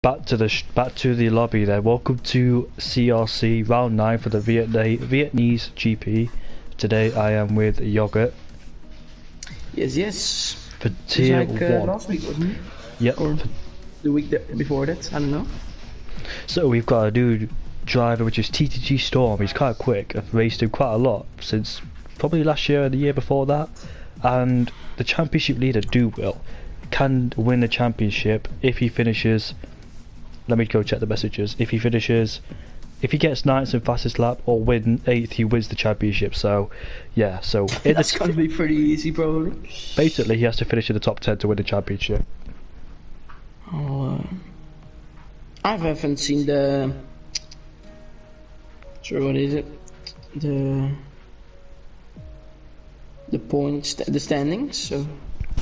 Back to the lobby there. Welcome to CRC round 9 for the Vietnamese GP. Today I am with Yogurt. Yes. For tier like, 1. last week, wasn't it? Yep. Or the week before that, I don't know. So we've got a new driver which is TTG Storm. He's quite quick. I've raced him quite a lot since probably last year and the year before that. And the championship leader Will can win the championship if he finishes. Let me go check the messages. If he gets 9th and fastest lap or win 8th, he wins the championship. So, yeah. So that's gonna be pretty easy, probably. Basically, he has to finish in the top 10 to win the championship. Oh, I haven't seen the. Sure, what is it? The points, the standings. So.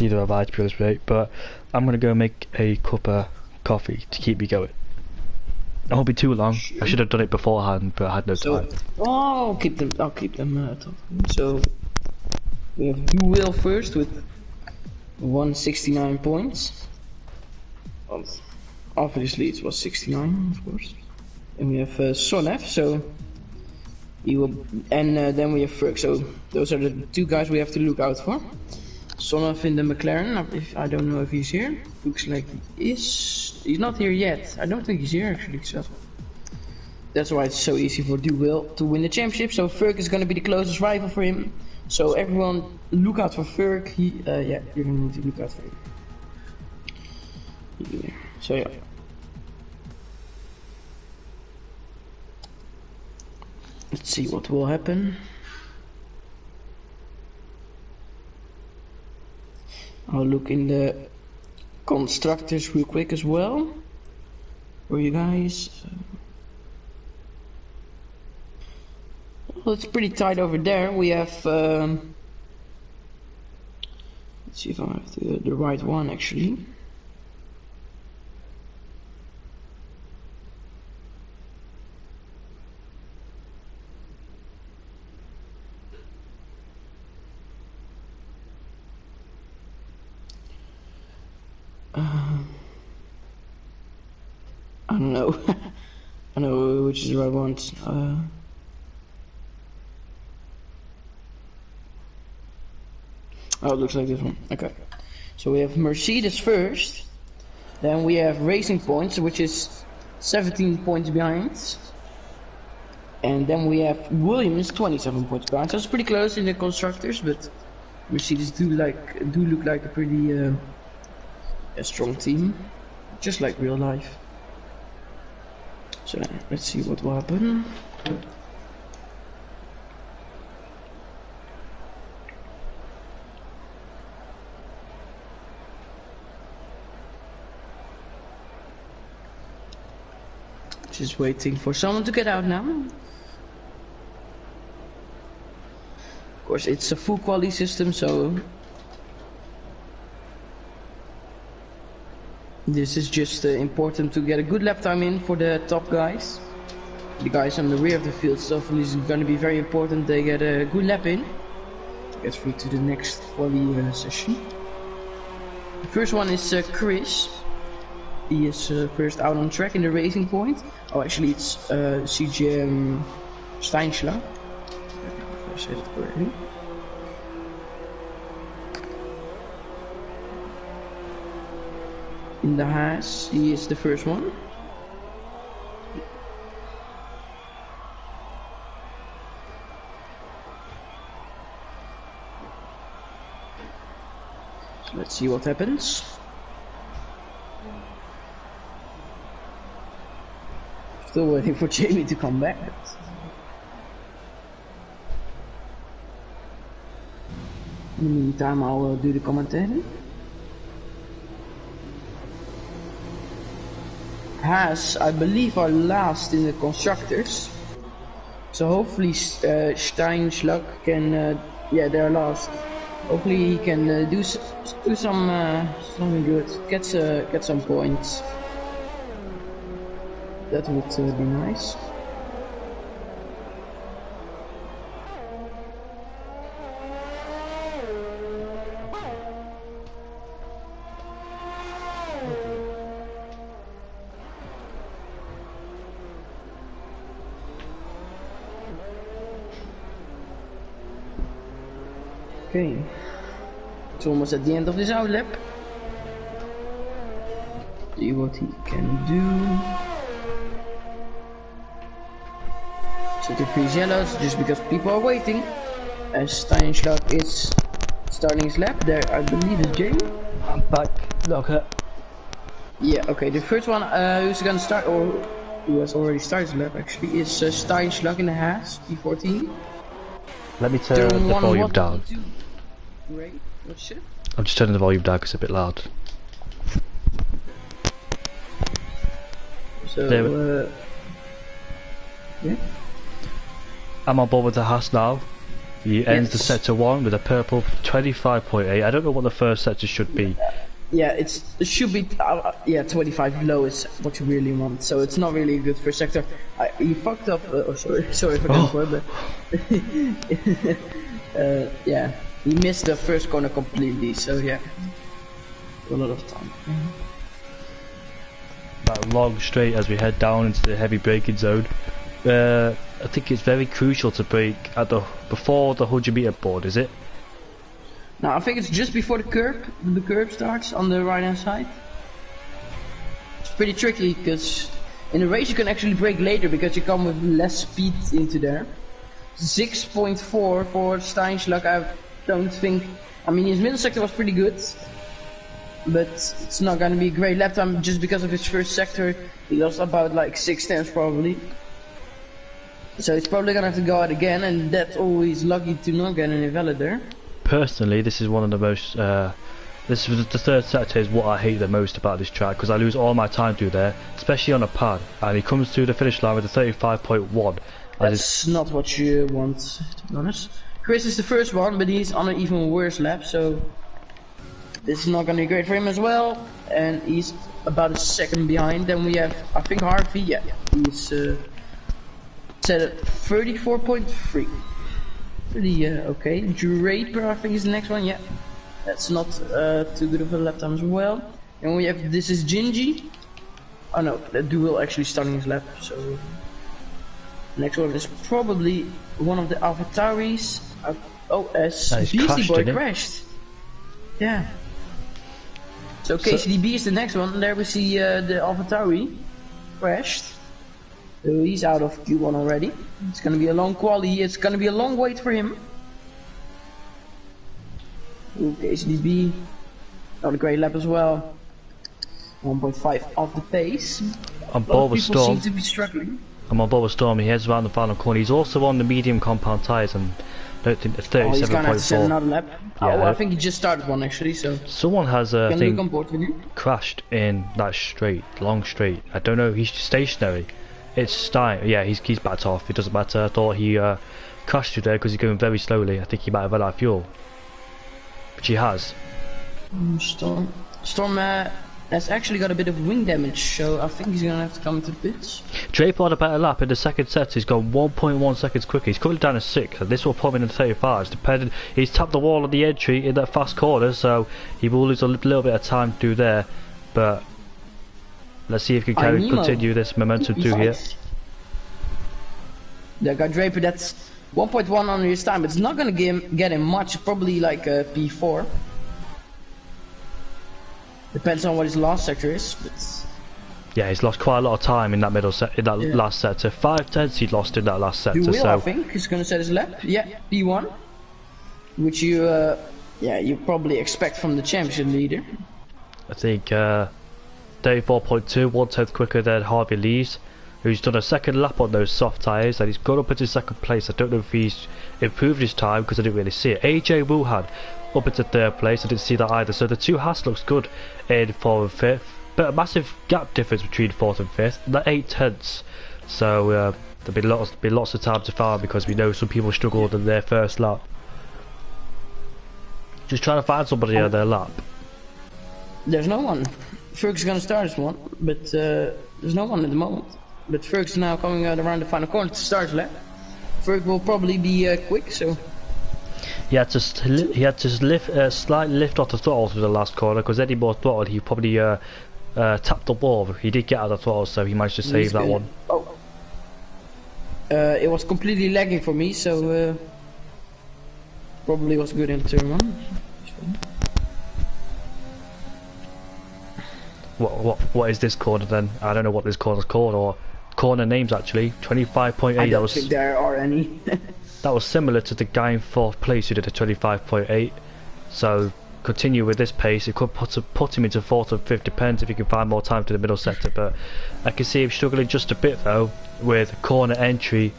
Neither have I, to be honest, mate. But I'm gonna go make a cup of coffee to keep me going. It won't be too long. Sure. I should have done it beforehand, but I had no time. Oh, I'll keep them top. So we have Will first with 169 points. Obviously, it was 69, of course. And we have Sonef, so he will, and then we have Ferg. So those are the two guys we have to look out for. Sonef in the McLaren. I don't know if he's here. Looks like he is. He's not here yet. I don't think he's here actually. So that's why it's so easy for Will to win the championship. So Ferg is going to be the closest rival for him. So everyone, look out for Ferg. Yeah, you're going to need to look out for him. Yeah. So yeah. Let's see what will happen. I'll look in the constructors real quick as well for you guys. Well, it's pretty tight over there. We have let's see if I have the right one actually. I don't know. I know which is the right one. Oh, it looks like this one. Okay. So we have Mercedes first. Then we have Racing Points, which is 17 points behind. And then we have Williams, 27 points behind. So it's pretty close in the constructors, but Mercedes do look like a pretty a strong team, just like real life. So let's see what will happen. Just waiting for someone to get out now. Of course, it's a full quality system, so this is just important to get a good lap time in for the top guys. The guys on the rear of the field stuff is going to be very important. They get a good lap in to get through to the next quali session. The first one is Chris. He is first out on track in the Racing Point. Oh, actually, it's CGM Steinschlag. If I say that correctly. In the Haas, he is the first one. So let's see what happens. Still waiting for Jamie to come back. In the meantime, I'll do the commentary. Haas, I believe, are last in the constructors, so hopefully Steinschlag can, yeah, they're last. Hopefully he can do something good, get some points. That would be nice. Okay. It's almost at the end of this out lap. See what he can do. So the freeze yellows just because people are waiting. As Steinschlag is starting his lap, there I believe is Jay. I'm back. Okay. Yeah, okay, the first one who's gonna start, or who has already started his lap actually, is Steinschlag in the Haas, P14. Let me turn the volume down. Great, what's it? I'm just turning the volume down because it's a bit loud. So, yeah. I'm on board with the Haas now. He ends the sector 1 with a purple 25.8. I don't know what the first sector should be. Yeah, it should be, yeah, 25 low is what you really want. So it's not really a good first sector. He fucked up, oh sorry for that word, but yeah, he missed the first corner completely, so yeah, a lot of time. That long straight as we head down into the heavy braking zone. I think it's very crucial to brake at before the 100-meter board, is it? Now I think it's just before the curb starts on the right hand side. It's pretty tricky because in a race you can actually brake later because you come with less speed into there. 6.4 for Steinschlag, I don't think, I mean his middle sector was pretty good, but it's not gonna be a great lap time just because of his first sector. He lost about like 6 tenths probably. So he's probably gonna have to go out again, and that's always lucky to not get an invalid there. Personally, this is one of the most, this is the third sector is what I hate the most about this track, because I lose all my time through there, especially on a pad, and he comes through the finish line with a 35.1. That's not what you want, to be honest. Chris is the first one, but he's on an even worse lap, so this is not gonna be great for him as well, and he's about a second behind. Then we have, I think Harvey, yeah, he's set at 34.3. Pretty okay. Draper, I think, is the next one. Yeah, that's not too good of a lap time as well. And we have, this is Gingy. Oh no, that duel actually starting his lap. So next one is probably one of the AlphaTauris. As Beastie Boy crashed. Yeah. So KCDB is the next one. And there we see the AlphaTauri crashed. So he's out of Q1 already. It's gonna be a long quali. It's gonna be a long wait for him. Ooh, KCDB. Not a great lap as well. 1.5 off the pace. On board with Storm. Seem to be struggling. I'm on board with Storm. He heads around the final corner. He's also on the medium compound tyres, and I don't think it's 37.4. He's gonna have to set another lap. Yeah, I think he just started one actually. So someone has crashed in that straight, long straight. I don't know. He's stationary. It's Stein. Yeah, he's backed off. It doesn't matter. I thought he crashed through there because he's going very slowly. I think he might have run out of fuel, which he has. Storm has actually got a bit of wing damage, so I think he's gonna have to come to the pits. Draper on a better lap in the second set. He's gone 1.1 seconds quicker. He's coming down to 6, and this will put him in the 35s. Depending, he's tapped the wall of the entry in that fast corner, so he will lose a little bit of time through there, but. Let's see if he can continue this momentum through here. There got Draper, that's 1.1 under his time, but it's not going to get him much, probably like a P4. Depends on what his last sector is, but... Yeah, he's lost quite a lot of time in that last sector. 5 tenths he lost in that last sector. He will, I think. He's going to set his lap. Yeah, P1. Which you, yeah, you probably expect from the championship leader. I think, 34.2, 1 tenth quicker than Harvey Lees, who's done a second lap on those soft tyres, and he's gone up into second place. I don't know if he's improved his time because I didn't really see it. AJ Wuhan up into third place. I didn't see that either. So the two Haas looks good in 4th and 5th, but a massive gap difference between 4th and 5th. That 8 tenths. So there'll be lots of time to find because we know some people struggled in their first lap. Just trying to find somebody on their lap. There's no one. Ferg is gonna start this one, but there's no one at the moment. But Ferg's now coming out around the final corner to start his lap. Ferg will probably be quick, so. He had to slight lift off the throttle through the last corner, because any more throttle he probably tapped the wall. He did get out of the throttle, so he managed to save that one. Oh. It was completely lagging for me, so probably was good in turn 1. What is this corner then? I don't know what this corner's called, or corner names actually. 25.8. I don't think there are any. That was similar to the guy in 4th place who did a 25.8. So continue with this pace. It could put him into 4th or 5th, depends if he can find more time to the middle sector. But I can see him struggling just a bit though with corner entry.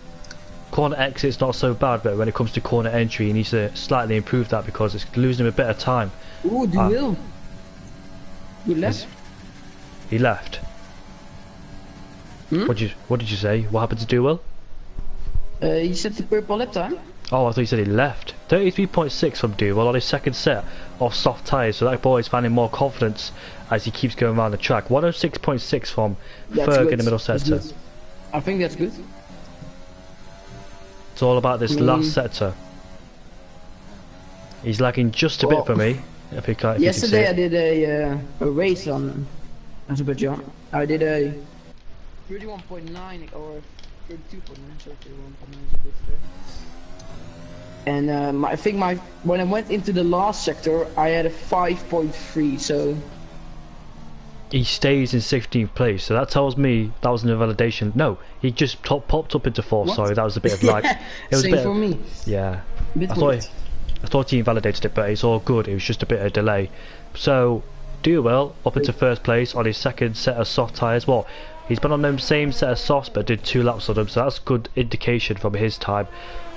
Corner exit's not so bad, but when it comes to corner entry, he needs to slightly improve that because it's losing him a bit of time. Ooh, Duil. You left? He left. Hmm? What did you say? What happened to Duel? He said the purple lap time. Oh, I thought you said he left. 33.6 from Duel on his second set of soft tyres, so that boy is finding more confidence as he keeps going around the track. 106.6 from Ferg in the middle sector. I think that's good. It's all about this last sector. He's lagging just a bit for me. If you can, yesterday I did a race on Azerbaijan. I did a 31.9 or 32.9, so 31.9 is a bit fair. And I think when I went into the last sector, I had a 5.3. So he stays in 16th place. So that tells me that was an invalidation. No, he just popped up into 4th. Sorry, that was a bit of lag. It was same a bit for me. Yeah, I thought he invalidated it, but it's all good. It was just a bit of delay. So Duel up into 1st place on his second set of soft tyres. Well, he's been on the same set of softs but did 2 laps on them, so that's good indication from his time,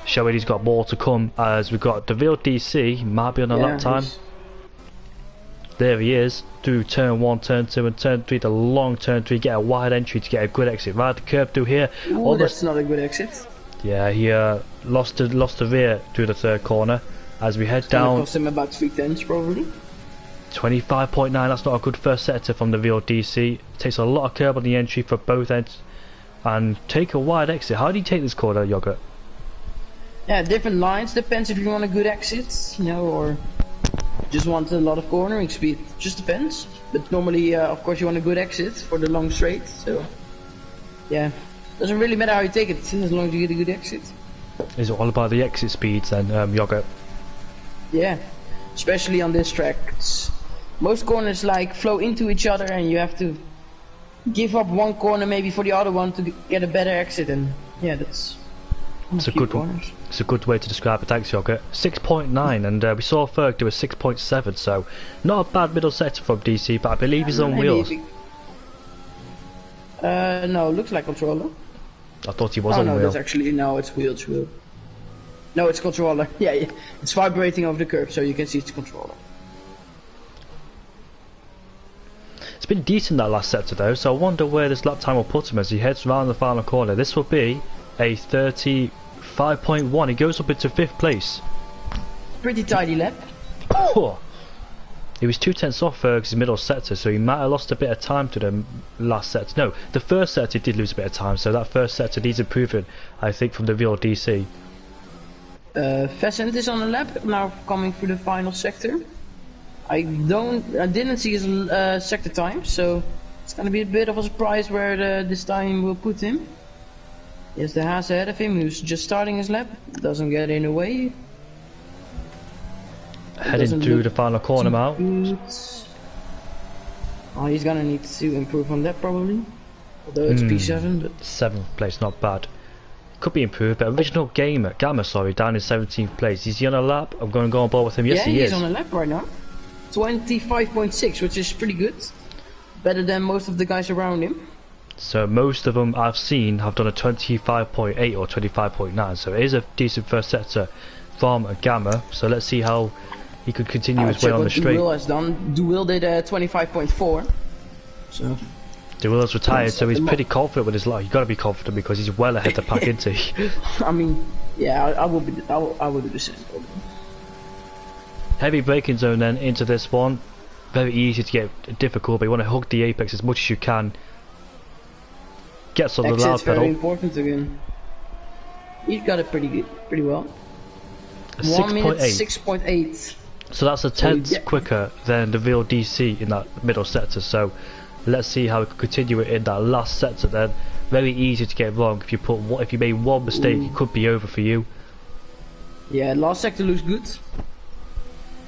showing he's got more to come. As we've got Deville DC, might be on a lap time. There he is, through turn 1, turn 2 and turn 3, the long turn 3, get a wide entry to get a good exit. Right the curb through here. Ooh, that's not a good exit. Yeah, he lost the rear through the 3rd corner. As we head down, cost him about 3 tenths probably. 25.9, that's not a good first sector from the VODC. Takes a lot of curb on the entry for both ends. And take a wide exit. How do you take this corner, Yogurt? Yeah, different lines. Depends if you want a good exit, you know, or just want a lot of cornering speed. Just depends. But normally, of course, you want a good exit for the long straight. So, yeah, doesn't really matter how you take it as long as you get a good exit. Is it all about the exit speeds then, Yogurt? Yeah, especially on this track. Most corners like flow into each other, and you have to give up one corner maybe for the other one to get a better exit. And yeah, that's it's a good way to describe it. Thanks, Yogurt. 6.9, and we saw Ferg do a 6.7, so not a bad middle sector from DC, but I believe he's on wheels. No, looks like controller. I thought he was on wheel. wheel. That's actually no, it's wheel. No, it's controller. Yeah, it's vibrating over the curb, so you can see it's controller. It's been decent that last sector though, so I wonder where this lap time will put him as he heads around the final corner. This will be a 35.1. He goes up into 5th place. Pretty tidy lap. Oh. He was 2 tenths off Ferg's middle sector, so he might have lost a bit of time to the last sector. No, the first sector did lose a bit of time, so that first sector needs improving, I think, from the VLDC. Pheasant is on the lap now, coming through the final sector. I didn't see his sector time, so it's gonna be a bit of a surprise where this time will put him. Yes, the Haas ahead of him, who's just starting his lap, doesn't get in the way. Heading through the final corner now. Oh, he's gonna need to improve on that probably. Although it's P7, but 7th place, not bad. Could be improved, but original Gamma, down in 17th place. Is he on a lap? I'm going to go on board with him. Yes, yeah, he is. He's on a lap right now. 25.6, which is pretty good. Better than most of the guys around him. So most of them I've seen have done a 25.8 or 25.9. So it is a decent first sector from a Gamma. So let's see how he could continue his way on the straight. Duil has done. Duil did 25.4. So. Duil's retired, so he's pretty confident with his life. You've got to be confident because he's well ahead the pack, isn't he? I mean, yeah, I will be. I will do the same. Heavy braking zone then into this one. Very easy to get difficult, but you want to hug the apex as much as you can. Gets on the loud pedal. Very important again. He's got it pretty well. 1 minute 6.8. So that's a tenth quicker than the real DC in that middle sector. So let's see how we can continue it in that last sector then. Very easy to get wrong. If you made one mistake, it could be over for you. Yeah, last sector looks good.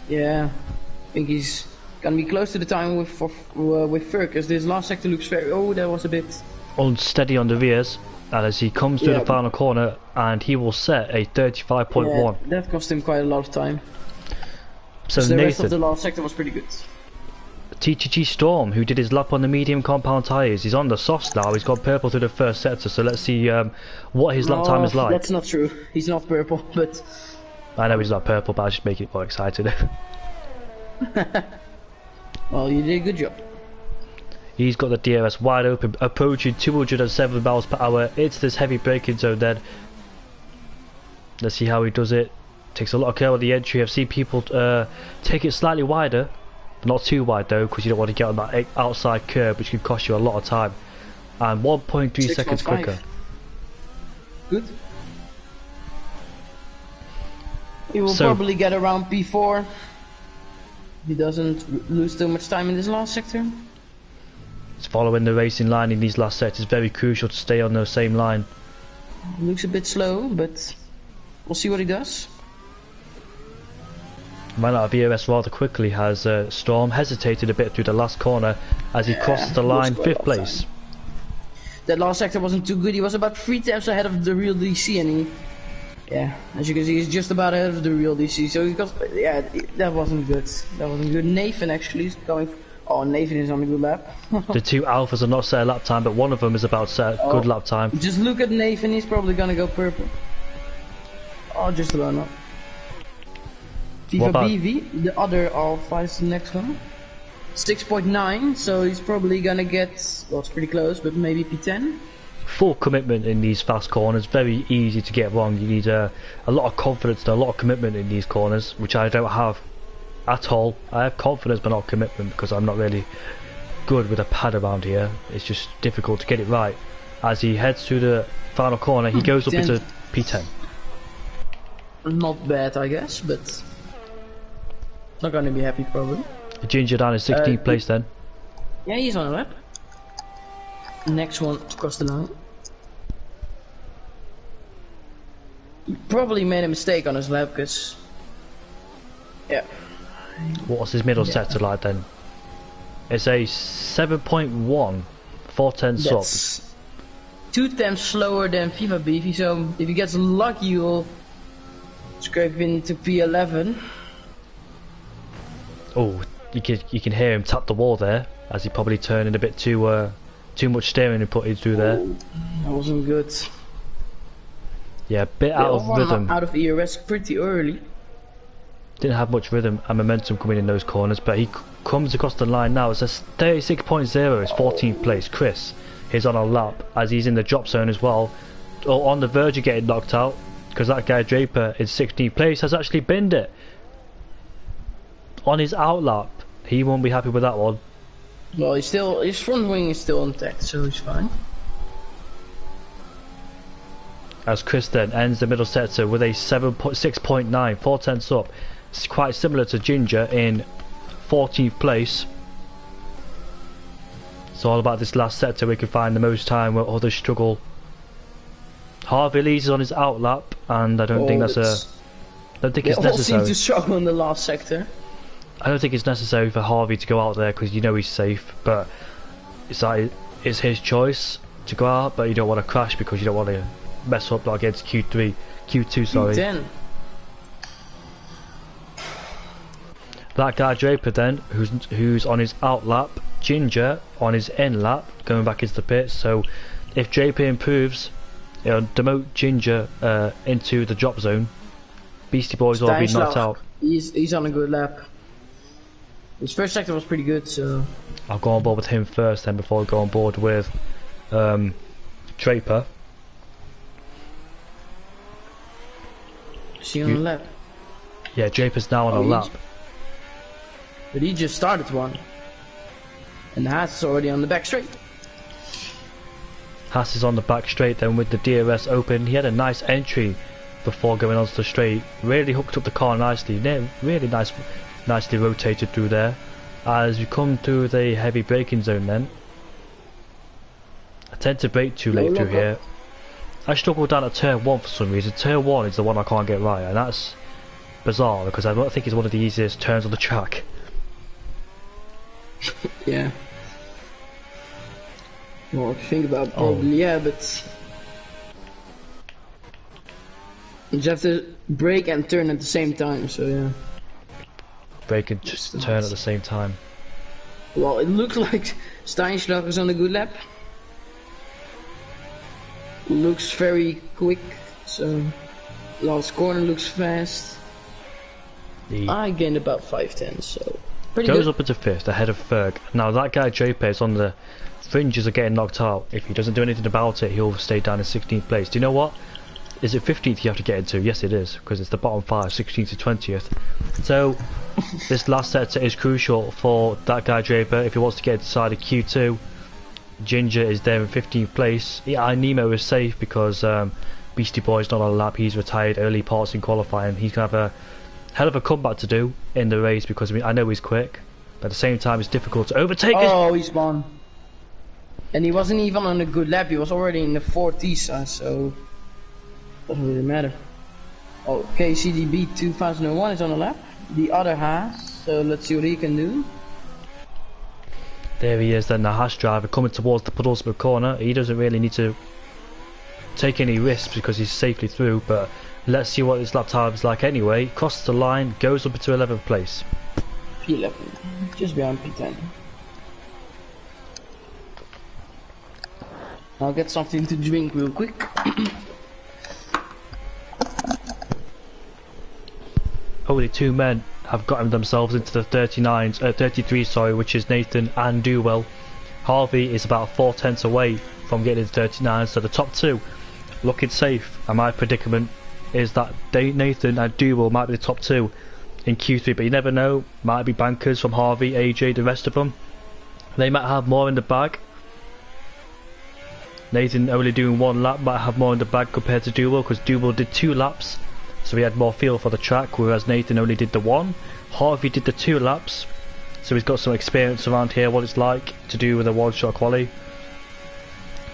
Yeah, I think he's gonna be close to the time with Fergus. This last sector looks very. Oh, that was a bit unsteady on the rears, and as he comes through the final corner, and he will set a 35.1. Yeah, that cost him quite a lot of time. So the Nathan, rest of the last sector was pretty good. TTG Storm, who did his lap on the medium compound tyres, he's on the softs now. He's got purple through the first sector, so let's see what his lap time is like. That's not true. He's not purple, but I know he's not purple, but I just make it more excited. Well, you did a good job. He's got the DRS wide open, approaching 207 miles per hour. It's this heavy braking zone then. Let's see how he does it. Takes a lot of care with the entry. I've seen people take it slightly wider. Not too wide though, because you don't want to get on that outside curb, which can cost you a lot of time. And 1.3 seconds quicker. Good. He will probably get around P4. He doesn't lose too much time in this last sector. It's following the racing line in these last sectors. Very crucial to stay on the same line. Looks a bit slow, but we'll see what he does. Ran out of ERS rather quickly, has Storm hesitated a bit through the last corner as he crosses the line, 5th place. That last sector wasn't too good. He was about 3 taps ahead of the real DC, and he, yeah, as you can see, he's just about ahead of the real DC. So he got, yeah, that wasn't good. That wasn't good. Nathan actually is going. Oh, Nathan is on a good lap. The two alphas are not set a lap time, but one of them is about to set a good lap time. Just look at Nathan. He's probably gonna go purple. Oh, just about not. Viva BV, the other alpha is the next one. 6.9, so he's probably gonna get, well, it's pretty close, but maybe P10. Full commitment in these fast corners, very easy to get wrong. You need a lot of confidence and a lot of commitment in these corners, which I don't have at all. I have confidence but not commitment because I'm not really good with a pad around here. It's just difficult to get it right. As he heads to the final corner, he goes up into P10. Not bad, I guess, but not gonna be happy probably. Ginger down in 16th place then. Yeah, he's on a lap. Next one to cross the line. He probably made a mistake on his lap because, yeah. What's his middle sector like then? It's a 7.1, 4/10 up. That's 2 times slower than FIFA Beefy, so if he gets lucky, you'll scrape into P11. Oh, you can hear him tap the wall there as he probably turned in a bit too much steering and put it through there. That wasn't good. Yeah, a bit out of rhythm. Out of ERS pretty early. Didn't have much rhythm and momentum coming in those corners, but he comes across the line now. It says 36.0 is 14th place. Chris is on a lap as he's in the drop zone as well, or on the verge of getting knocked out, because that guy Draper in 16th place has actually binned it on his out lap. He won't be happy with that one. Well, his front wing is still intact, so he's fine. As Chris then ends the middle sector with a 6.9, 4/10 up. It's quite similar to Ginger in 14th place. It's all about this last sector. We can find the most time where others struggle. Harvey Lees is on his out lap, and I don't think that's I don't think it's necessary. All seem to struggle in the last sector. I don't think it's necessary for Harvey to go out there because you know he's safe, but it's his choice to go out, but you don't want to crash because you don't want to mess up against Q2, sorry. P10. That guy Draper then, who's on his out lap, Ginger on his in lap, going back into the pits. So if Draper improves, it'll demote Ginger into the drop zone. Beastie Boys will be knocked out. He's on a good lap. His first sector was pretty good, so I'll go on board with him first then before I go on board with Draper. Is he on a lap? Yeah, Draper's now on a lap. But he just started one. And Haas is already on the back straight. Haas is on the back straight then with the DRS open. He had a nice entry before going onto the straight. Really hooked up the car nicely. Really nicely rotated through there. As we come through the heavy braking zone then. I tend to brake too late through here. I struggle down at turn 1 for some reason. Turn 1 is the one I can't get right, and that's bizarre because I don't think it's one of the easiest turns on the track. Yeah. Well, if you think about it, probably yeah, but you just have to brake and turn at the same time, so yeah. Brake and just turn at the same time. Well, it looks like Steinschlag is on a good lap. Looks very quick, so last corner looks fast. I gained about 5/10, so pretty goes good. up into 5th ahead of Ferg. Now that guy Draper is on the fringes of getting knocked out. If he doesn't do anything about it, he'll stay down in 16th place. Do you know what? Is it 15th you have to get into? Yes it is, because it's the bottom 5, 16th to 20th. So this last sector is crucial for that guy Draper if he wants to get inside of Q2. Ginger is there in 15th place. Yeah, Nemo is safe because Beastie Boy's not on a lap. He's retired early parts in qualifying. He's going to have a hell of a comeback to do in the race because I know he's quick, but at the same time it's difficult to overtake. Oh, he's gone. And he wasn't even on a good lap. He was already in the 40s, so doesn't really matter. Okay, CDB 2001 is on the lap. The other Haas, so let's see what he can do. There he is then, the Haas driver coming towards the penultimate corner. He doesn't really need to take any risks because he's safely through, but let's see what his lap time is like anyway. Crosses the line, goes up into 11th place. P11, just behind P10. I'll get something to drink real quick. Only 2 men have gotten themselves into the 33, sorry, which is Nathan and Duwell. Harvey is about 4/10 away from getting into 39, so the top 2 looking safe. And my predicament is that Nathan and Duwell might be the top 2 in Q3, but you never know. Might be bankers from Harvey, AJ, the rest of them. They might have more in the bag. Nathan only doing 1 lap might have more in the bag compared to Duwell, because Duwell did 2 laps. So he had more feel for the track, whereas Nathan only did the 1. Harvey did the 2 laps, so he's got some experience around here, what it's like to do with a 1-shot quali.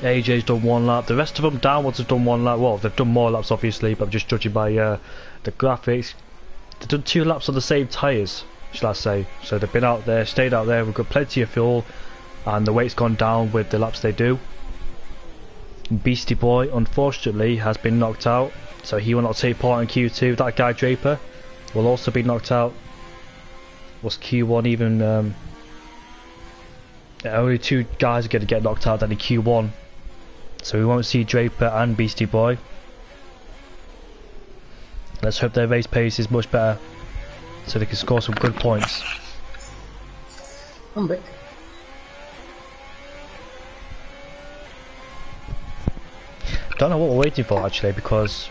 AJ's done 1 lap, the rest of them downwards have done 1 lap. Well, they've done more laps obviously, but I'm just judging by the graphics. They've done 2 laps on the same tyres, shall I say. So they've been out there, stayed out there, we've got plenty of fuel, and the weight's gone down with the laps they do. Beastie Boy, unfortunately, has been knocked out, so he will not take part in Q2. That guy Draper will also be knocked out. Was Q1 even? Only 2 guys are going to get knocked out then in Q1, so we won't see Draper and Beastie Boy. Let's hope their race pace is much better, so they can score some good points. I'm back. Don't know what we're waiting for actually, because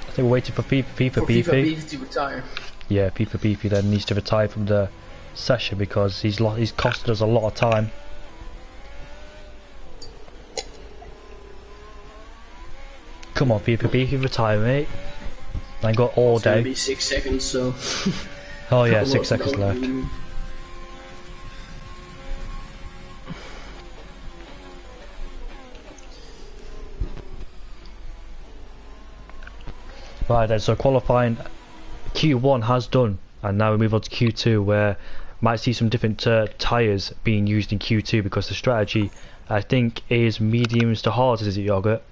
I think we're waiting for FIFA Beefy. FIFA to retire. Yeah, FIFA Beefy then needs to retire from the session because he's costed us a lot of time. Come on, FIFA Beefy, retire, mate. I got all day. It's gonna be 6 seconds, so. Oh yeah, 6 seconds left. Right then, so qualifying Q1 has done, and now we move on to Q2, where might see some different tyres being used in Q2 because the strategy, I think, is mediums to hards. Is it, Yogurt?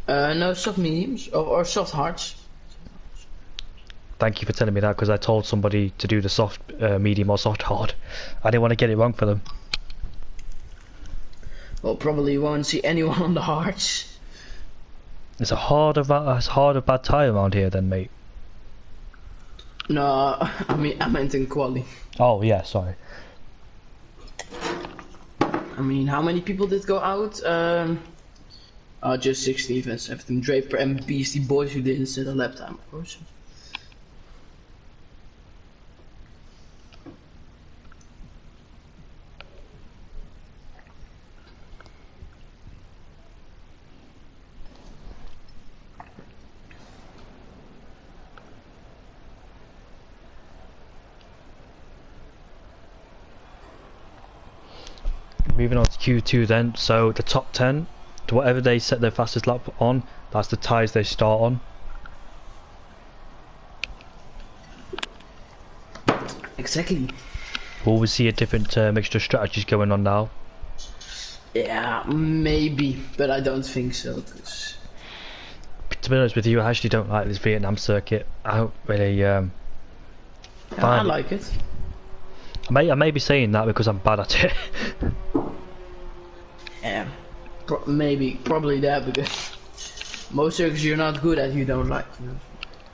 No, soft mediums or soft hards. Thank you for telling me that, because I told somebody to do the soft medium or soft hard. I didn't want to get it wrong for them. Well, probably you won't see anyone on the hards. It's a hard of bad tyre around here then, mate. No, I meant in quali. Oh yeah, sorry. I mean, how many people did go out? Just 16 events. Everything Draper and Beastie Boys who didn't set a lap time, of course. Moving on to Q2 then, so the top 10 to whatever they set their fastest lap on, that's the tyres they start on. Exactly. Will we see a different mixture of strategies going on now? Yeah, maybe, but I don't think so. Cause... To be honest with you, I actually don't like this Vietnam circuit. I don't really yeah, I like it. I may be saying that because I'm bad at it. Yeah, probably that, because most circuits you're not good at, you don't like. You know?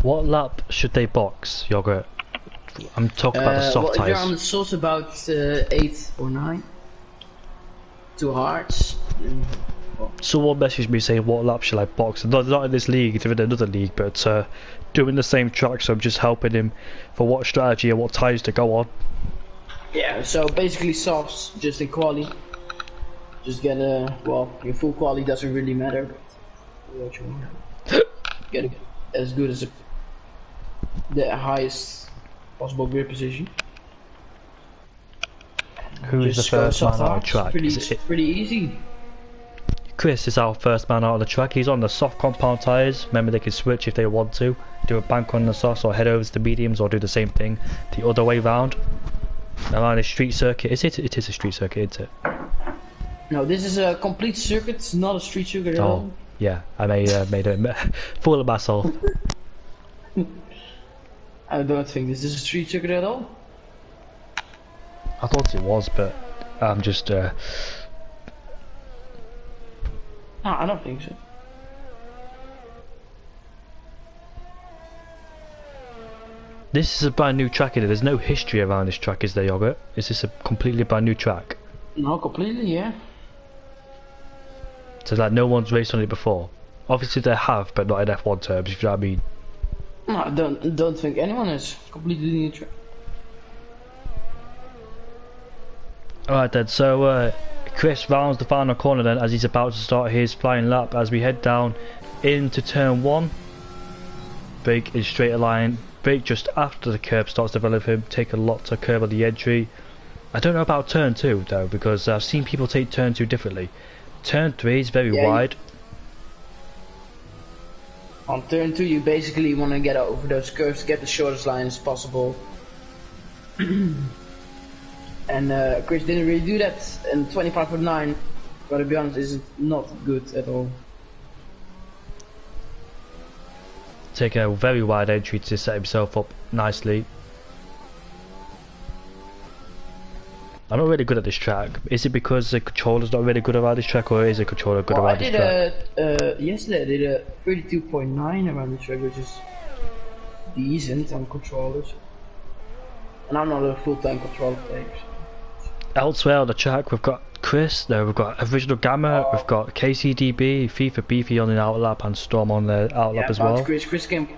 What lap should they box, Yogurt? I'm talking about the soft well, tyres. If you're on the sauce, about 8 or 9. Too hard. Someone messaged me saying what lap should I box? Not in this league, they're in another league, but doing the same track, so I'm just helping him for what strategy and what tyres to go on. Yeah, so basically softs just in quali. Just get a, well, your full quali doesn't really matter, but what you want. Get as good as the highest possible grip position. Who is the first man out of the track? Pretty easy. Chris is our first man out of the track. He's on the soft compound tyres. Remember, they can switch if they want to. Do a bank on the softs or head over to the mediums, or do the same thing the other way round. Around a street circuit. It is a street circuit, isn't it? No, this is a complete circuit. It's not a street circuit at all. Yeah, I made a fool of myself. I don't think this is a street circuit at all. I thought it was, but I'm just No, I don't think so. This is a brand new track, there's no history around this track, is there, Yogurt? Is this a completely brand new track? No, completely, yeah. So like no one's raced on it before? Obviously they have, but not in F1 terms, if you know what I mean. No, I don't think anyone is completely new track. Alright then, so Chris rounds the final corner then as he's about to start his flying lap as we head down into turn 1. Brake in straight line, brake just after the curb starts developing, take a lot to curb on the entry. I don't know about turn 2 though, because I've seen people take turn 2 differently. Turn 3 is very wide. On turn 2 you basically want to get over those curves, get the shortest line as possible. And Chris didn't really do that, and 25.9, gotta be honest, is not good at all. Taking a very wide entry to set himself up nicely. I'm not really good at this track. Is it because the controller's not really good around this track, or is the controller good around this track? Yesterday I did a 32.9 around this track, which is decent on controllers. And I'm not a full-time controller player. Elsewhere on the track we've got Chris, we've got Original Gamma, we've got KCDB, FIFA Beefy on the outlap and Storm on the outlap as well. Chris can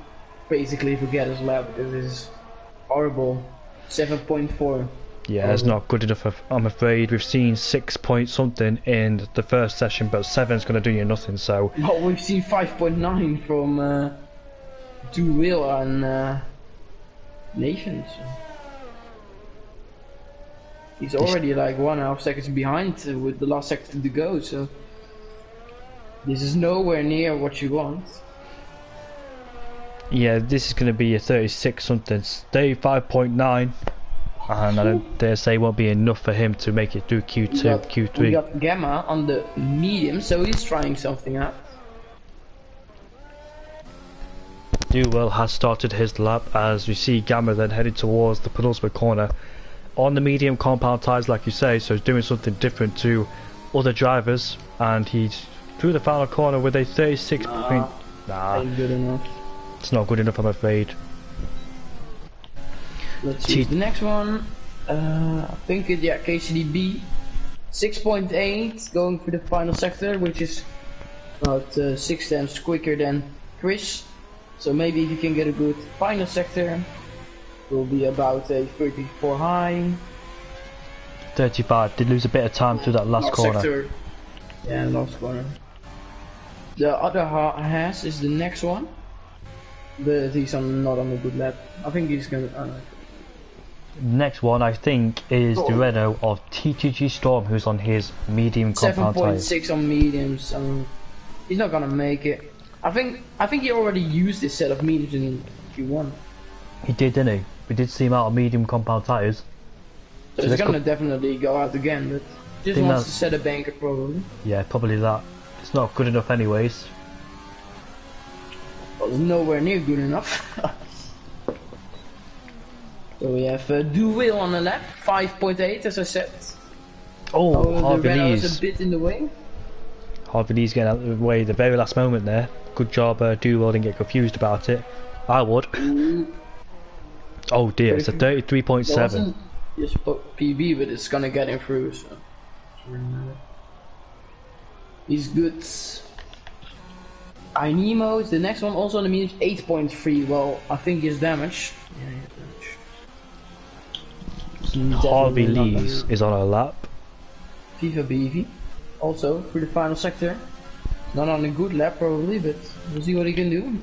basically forget his lap because it's horrible. 7.4. Yeah, it's not good enough, I'm afraid. We've seen 6 point something in the first session, but 7's going to do you nothing, so... Well, we've seen 5.9 from Two Wheel and Nations. He's already like 1.5 seconds behind with the last second to go, so... This is nowhere near what you want. Yeah, this is going to be a 36 something, 35.9. And I don't dare say it won't be enough for him to make it through Q2, Q3. We got Gamma on the medium, so he's trying something out. Dewell has started his lap as we see Gamma then heading towards the penultimate corner on the medium compound tyres, like you say, so he's doing something different to other drivers, and he's through the final corner with a 36 point. Nah, ain't good enough. It's not good enough, I'm afraid. Let's see the next one. I think it, yeah, KCDB 6.8 going for the final sector, which is about 6 times quicker than Chris. So maybe if you can get a good final sector, will be about a 34 high. 35. Did lose a bit of time through that last corner. Sector. Yeah, last corner. The other Haas is the next one, but he's not on a good lap. I think he's gonna. Next one, I think, is the Renault of TTG Storm, who's on his medium compound tyre. 7.6 on mediums. He's not gonna make it. I think he already used this set of mediums in Q1. He did, didn't he? We did see him out of medium compound tyres. So he's gonna definitely go out again, but just wants to set a banker probably. Yeah, probably that. It's not good enough anyways. Well, it's nowhere near good enough. So we have Duwil on the left, 5.8 as I said. Oh, Harvey Renault is Lee's. a bit in the way. Harvey Lee's getting out of the way at the very last moment there. Good job, Duwil didn't get confused about it. I would. Oh dear, it's a 33.7. Just PB, but it's gonna get him through, so. He's good. Nemo is the next one, also on the mediums, 8.3. Well, I think he's damage. Yeah, he's damage. Harvey Lee's is on a lap. FIFA BV. Also, through the final sector. Not on a good lap probably, but we'll see what he can do.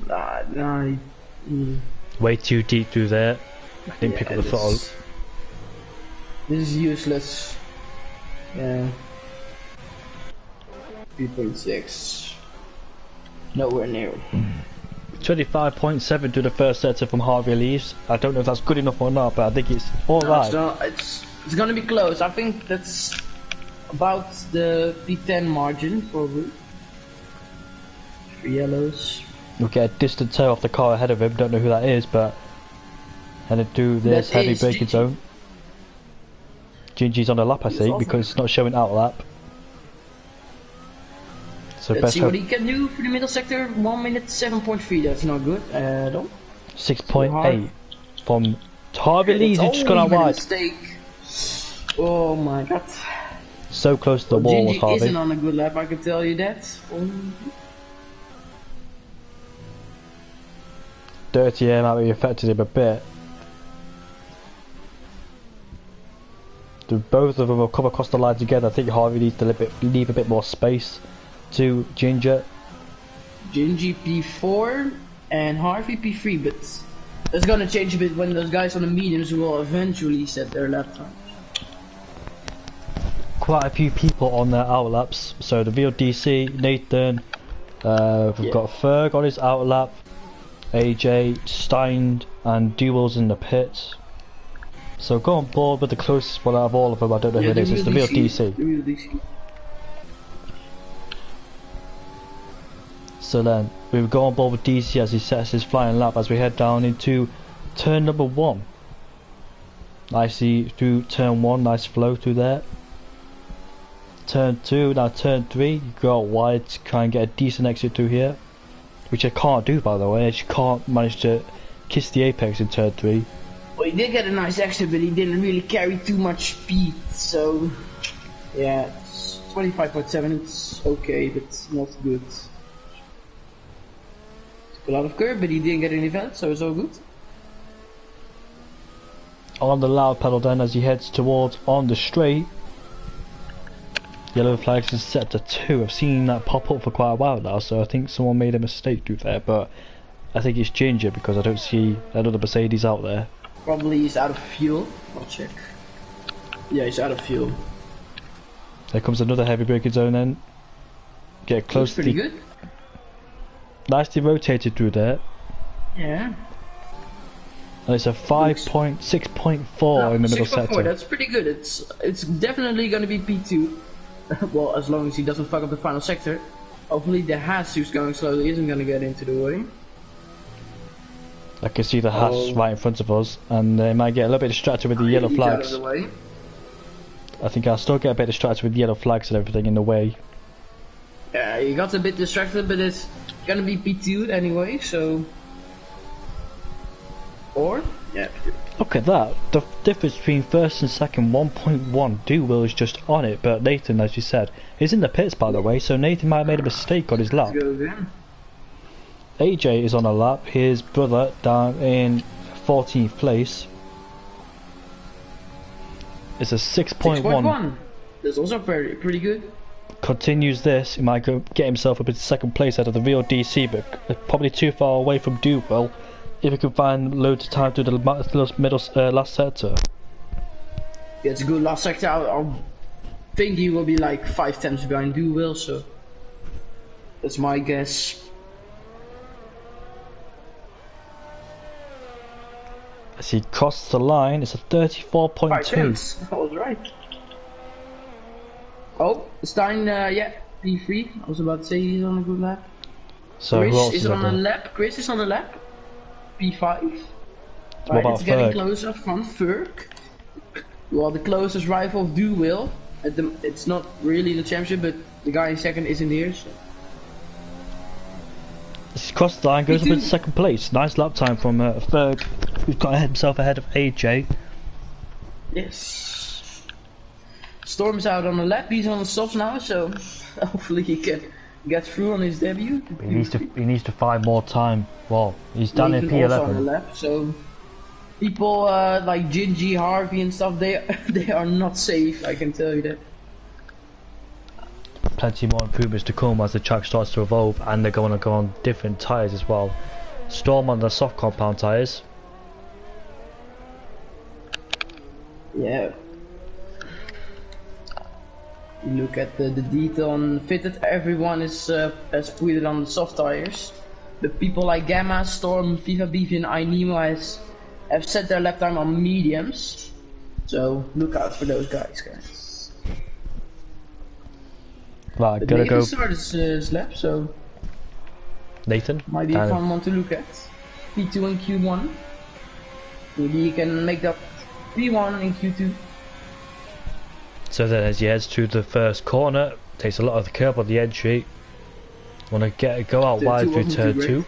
Way too deep through there. I didn't pick up the throttle. This is useless. Yeah. 3.6. Nowhere near. 25.7 to the first sector from Harvey Lee's. I don't know if that's good enough or not, but I think it's alright. So it's gonna be close. I think that's about the P10 margin probably. 3 yellows. We'll get a distant tail off the car ahead of him. Don't know who that is, but headed through this heavy braking zone. Gingy's on a lap, I think, because it's not showing out lap. So let's see what he can do for the middle sector. 1 minute 7.3. That's not good at all. 6.8 from Harvey Lee's. It's just gone out wide. Oh my god. So close to the wall was Harvey. Isn't on a good lap, I can tell you that. Dirty air might be affected him a bit. Both of them will come across the line together. I think Harvey needs to leave a bit more space to Ginger. Gingy P4 and Harvey P3, but that's gonna change a bit when those guys on the mediums will eventually set their lap times. Quite a few people on their outlaps. So the VLDC, Nathan, we've got Ferg on his outlap, AJ, Stein, and Duels in the pit. So go on board with the closest one out of all of them. I don't know who it is. It's the VLDC. So then we will go on board with DC as he sets his flying lap as we head down into turn number 1. Nicely through turn 1, nice flow through there. Turn 2, now turn 3, you go out wide to try and get a decent exit through here. Which I can't do, by the way. I just can't manage to kiss the apex in turn 3. Well, he did get a nice exit, but he didn't really carry too much speed, so yeah, it's 25.7, it's okay, but it's not good. Took a lot of curve, but he didn't get any vent, so it's all good. On the loud pedal then as he heads towards on the straight. Yellow flags is set to 2. I've seen that pop up for quite a while now, so I think someone made a mistake through there, but I think it's Ginger because I don't see another Mercedes out there. Probably he's out of fuel. I'll check. Yeah, he's out of fuel. There comes another heavy braking zone then. Get close to pretty good. Nicely rotated through there. Yeah. And it's a 6.4 in the middle sector. That's pretty good. It's definitely going to be P2. Well, as long as he doesn't fuck up the final sector. Hopefully the Haas who's going slowly isn't going to get into the way. I can see the Haas right in front of us, and they might get a little bit distracted with the yellow flags. Out of the way. I think I'll still get a bit distracted with the yellow flags and everything in the way. Yeah, he got a bit distracted, but it's gonna be P2 anyway, so... Or? Yeah. Look at that. The difference between first and second, 1.1. Duwil is just on it, but Nathan, as you said, is in the pits, by the way, so Nathan might have made a mistake on his lap. Let's go again. AJ is on a lap, his brother down in 14th place. It's a 6.1. That's also pretty good. Continues this, he might go get himself up into second place out of the real DC, but probably too far away from Duwil if he can find loads of time through the middle last sector. Yeah, it's a good last sector. I'll think he will be like 5 times behind Do Will, so that's my guess. As he crossed the line, it's a 34.2. 5 times. I was right. Oh, Stein, yeah, P3. I was about to say he's on a good lap. So Chris who else is on a lap. Chris is on a lap. P5. What about it's getting Ferg? closer from Ferg. Well, the closest rival of Do Will. It's not really the championship, but the guy in second isn't here. So. He's crossed the line, goes up into second place. Nice lap time from Ferg, who's got himself ahead of AJ. Yes. Storm's out on the lap. He's on the softs now, so hopefully he can get through on his debut. He needs to find more time. Well, he's done in Nathan also on the P11. lap, so people like Gingy, Harvey and stuff, they are not safe, I can tell you that. Plenty more improvements to come as the track starts to evolve, and they're going to go on different tyres as well. Storm on the soft compound tyres. Yeah. Look at the detail on fitted. Everyone is has put it on the soft tires. The people like Gamma, Storm, Viva Beefy and iNemo have set their lap time on mediums. So look out for those guys. Right, But gotta Nathan go. started his lap, so Nathan. might be a fun one to look at. P2 and Q1. Maybe he can make that P1 in Q2. So then as he heads to the first corner, takes a lot of the curb on the entry. Want to go out Turn wide two through wasn't turn too great. 2.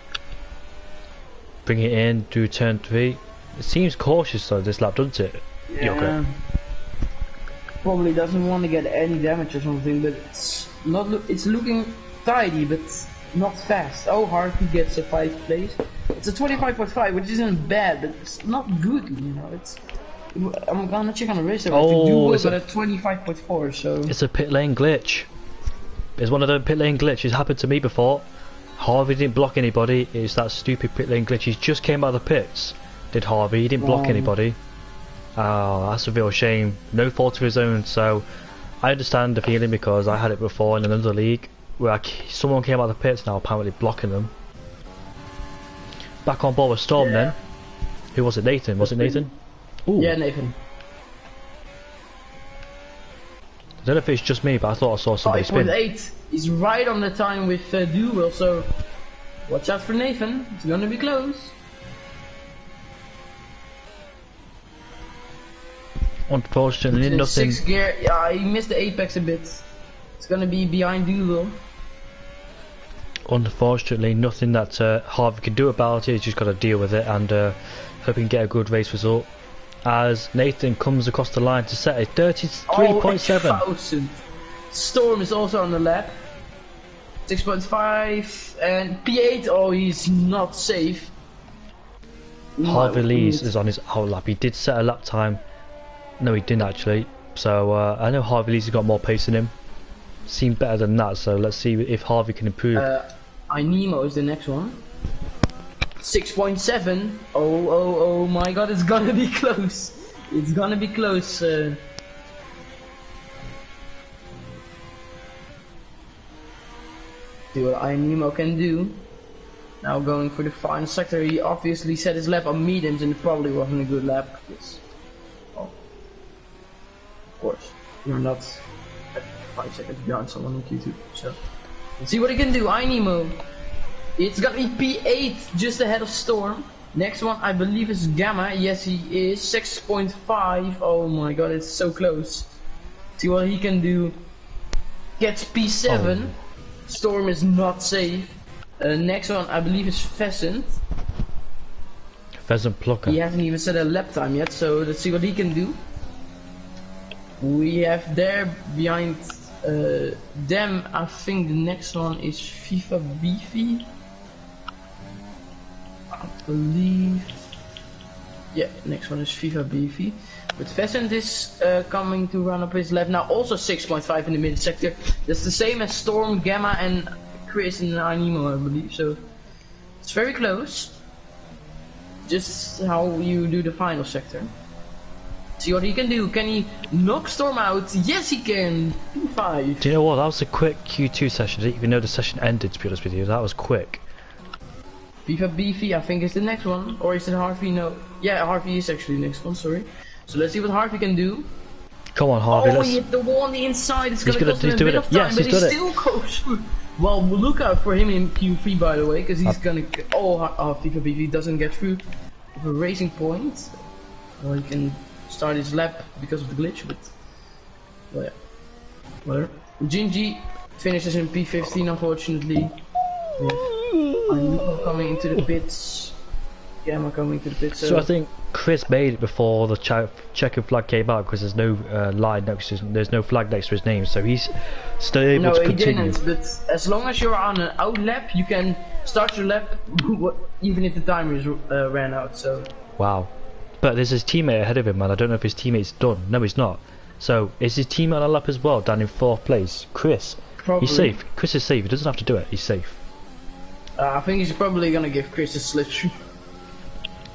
Bring it in, do turn 3. It seems cautious though this lap, doesn't it? Yeah. Okay. Probably doesn't want to get any damage or something, but it's not. It's looking tidy, but not fast. Oh, Harvey gets a 5th place. It's a 25.5, which isn't bad, but it's not good. You know, it's. I'm gonna check on the race. Oh, it's a 25.4. So it's a pit lane glitch. It's one of the pit lane glitches. Happened to me before. Harvey didn't block anybody. It's that stupid pit lane glitch. He just came out of the pits. Did Harvey? He didn't block anybody. Oh, that's a real shame. No fault of his own. So I understand the feeling because I had it before in another league where someone came out of the pits now apparently blocking them. Back on board with Storm then. Who was it? Nathan? Was it Nathan? Ooh. yeah, Nathan. I don't know if it's just me, but I thought I saw somebody spin. 5.8. He's right on the time with Duel, so watch out for Nathan. It's gonna be close. Unfortunately, In nothing. 6th gear, yeah, he missed the apex a bit. It's gonna be behind Duel. Unfortunately, nothing that Harvey can do about it. He's just got to deal with it and hope he can get a good race result. As Nathan comes across the line to set a 33.7. Oh, Storm is also on the lap. 6.5 and P8. Oh, he's not safe. Harvey Lees is on his out lap. He did set a lap time. No, he didn't actually. So I know Harvey Lees has got more pace in him. Seemed better than that. So let's see if Harvey can improve. iNemo is the next one. 6.7. Oh my god, it's gonna be close. It's gonna be close. See what iNemo can do. Now going for the final sector. He obviously set his lap on mediums and it probably wasn't a good lap. Because, oh, of course, you're not at 5 seconds behind someone in Q2. So let's see what he can do. iNemo. It's gonna be P8 just ahead of Storm. Next one I believe is Gamma. Yes he is. 6.5. Oh my god, it's so close. See what he can do. Gets P7. Oh. Storm is not safe. Next one I believe is Pheasant. Pheasant Plucker. He hasn't even set a lap time yet, so let's see what he can do. We have there behind them, I think the next one is FIFA Beefy. I believe. Yeah, next one is FIFA Beefy. But Pheasant is coming to run up his lap now, also 6.5 in the mid sector. That's the same as Storm, Gamma, and Chris and iNemo, I believe. So it's very close. Just how you do the final sector. See what he can do. Can he knock Storm out? Yes, he can. P5. Do you know what? That was a quick Q2 session. I didn't even know the session ended, to be honest with you. That was quick. FIFA Beefy, I think is the next one. Or is it Harvey? No. Yeah, Harvey is actually the next one, sorry. So let's see what Harvey can do. Come on, Harvey. Oh, he hit the wall on the inside. It's gonna cost him a bit of time, yes, but he's he done it. still goes through. Well, look out for him in Q3, by the way, because he's gonna. Oh, FIFA Beefy doesn't get through with a racing point. Well, he can start his lap because of the glitch, but. Well, yeah. Whatever. Gingy finishes in P15, unfortunately. I'm coming into the pits. Yeah, I'm coming into the pits. So I think Chris made it before the checkered flag came out because there's no line next to there's no flag next to his name, so he's still able to continue. No, he didn't. But as long as you're on an out lap, you can start your lap even if the timer is ran out. So. Wow, but there's his teammate ahead of him, and I don't know if his teammate's done. No, he's not. So is his teammate on a lap as well, down in 4th place? Chris. Probably. He's safe. Chris is safe. He doesn't have to do it. He's safe. I think he's probably gonna give Chris a slip.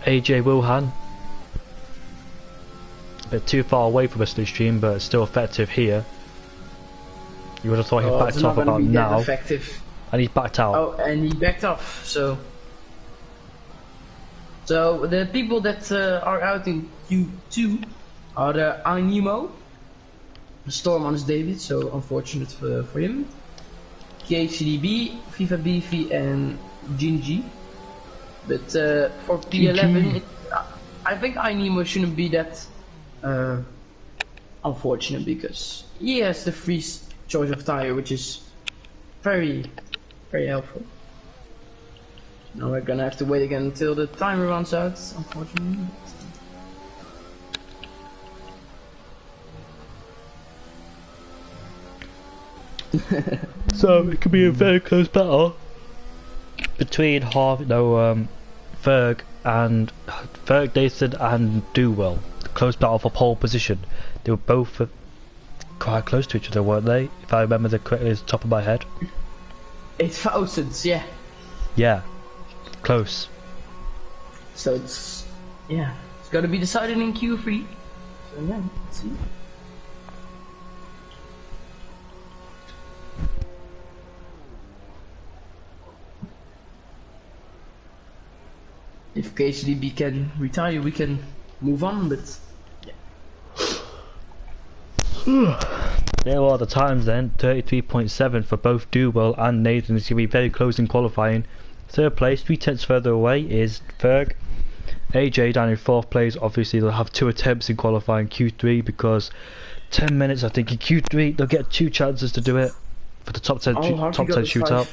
AJ Wilhan. A bit too far away from us this stream, but still effective here. You would have thought he backed off about now. Effective. And he's backed out. Oh, and he backed off. So the people that are out in Q2 are the Animo, Storm on his David. So unfortunate for him. KCDB, FIFA Beefy, and Gingy. But for P11, I think Animo shouldn't be that unfortunate because he has the free choice of tire, which is very, very helpful. Now we're gonna have to wait again until the timer runs out, unfortunately. So it could be a very close battle between Ferg, Nathan and Dewell. Close battle for pole position. They were both quite close to each other, weren't they? If I remember the correctly, off the top of my head. 8,000s, yeah. Yeah, close. So it's got to be decided in Q3. So yeah, let's see. If KCDB can retire, we can move on, but There are the times then, 33.7 for both Dewell and Nathan. It's going to be very close in qualifying. 3rd place, 3/10 further away is Ferg. AJ down in 4th place. Obviously they'll have 2 attempts in qualifying Q3 because 10 minutes I think in Q3 they'll get 2 chances to do it for the top 10 shootout.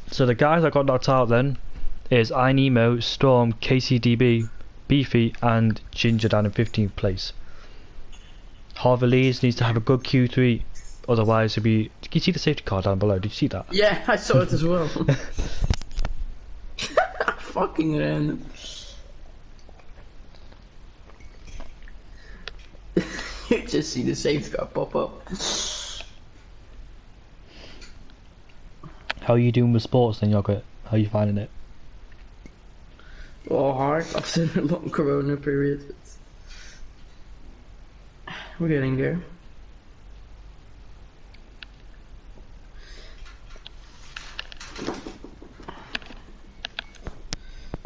So the guys that got knocked out then is Nemo, Storm, KCDB, Beefy and Ginger down in 15th place. Harvey Lees needs to have a good Q3, otherwise he'll be... Did you see the safety car down below? Did you see that? Yeah, I saw it as well. Fucking random. You just see the safety car pop up. How are you doing with sports then, Yogurt? How are you finding it? Well, hard after a long corona period. We're getting there.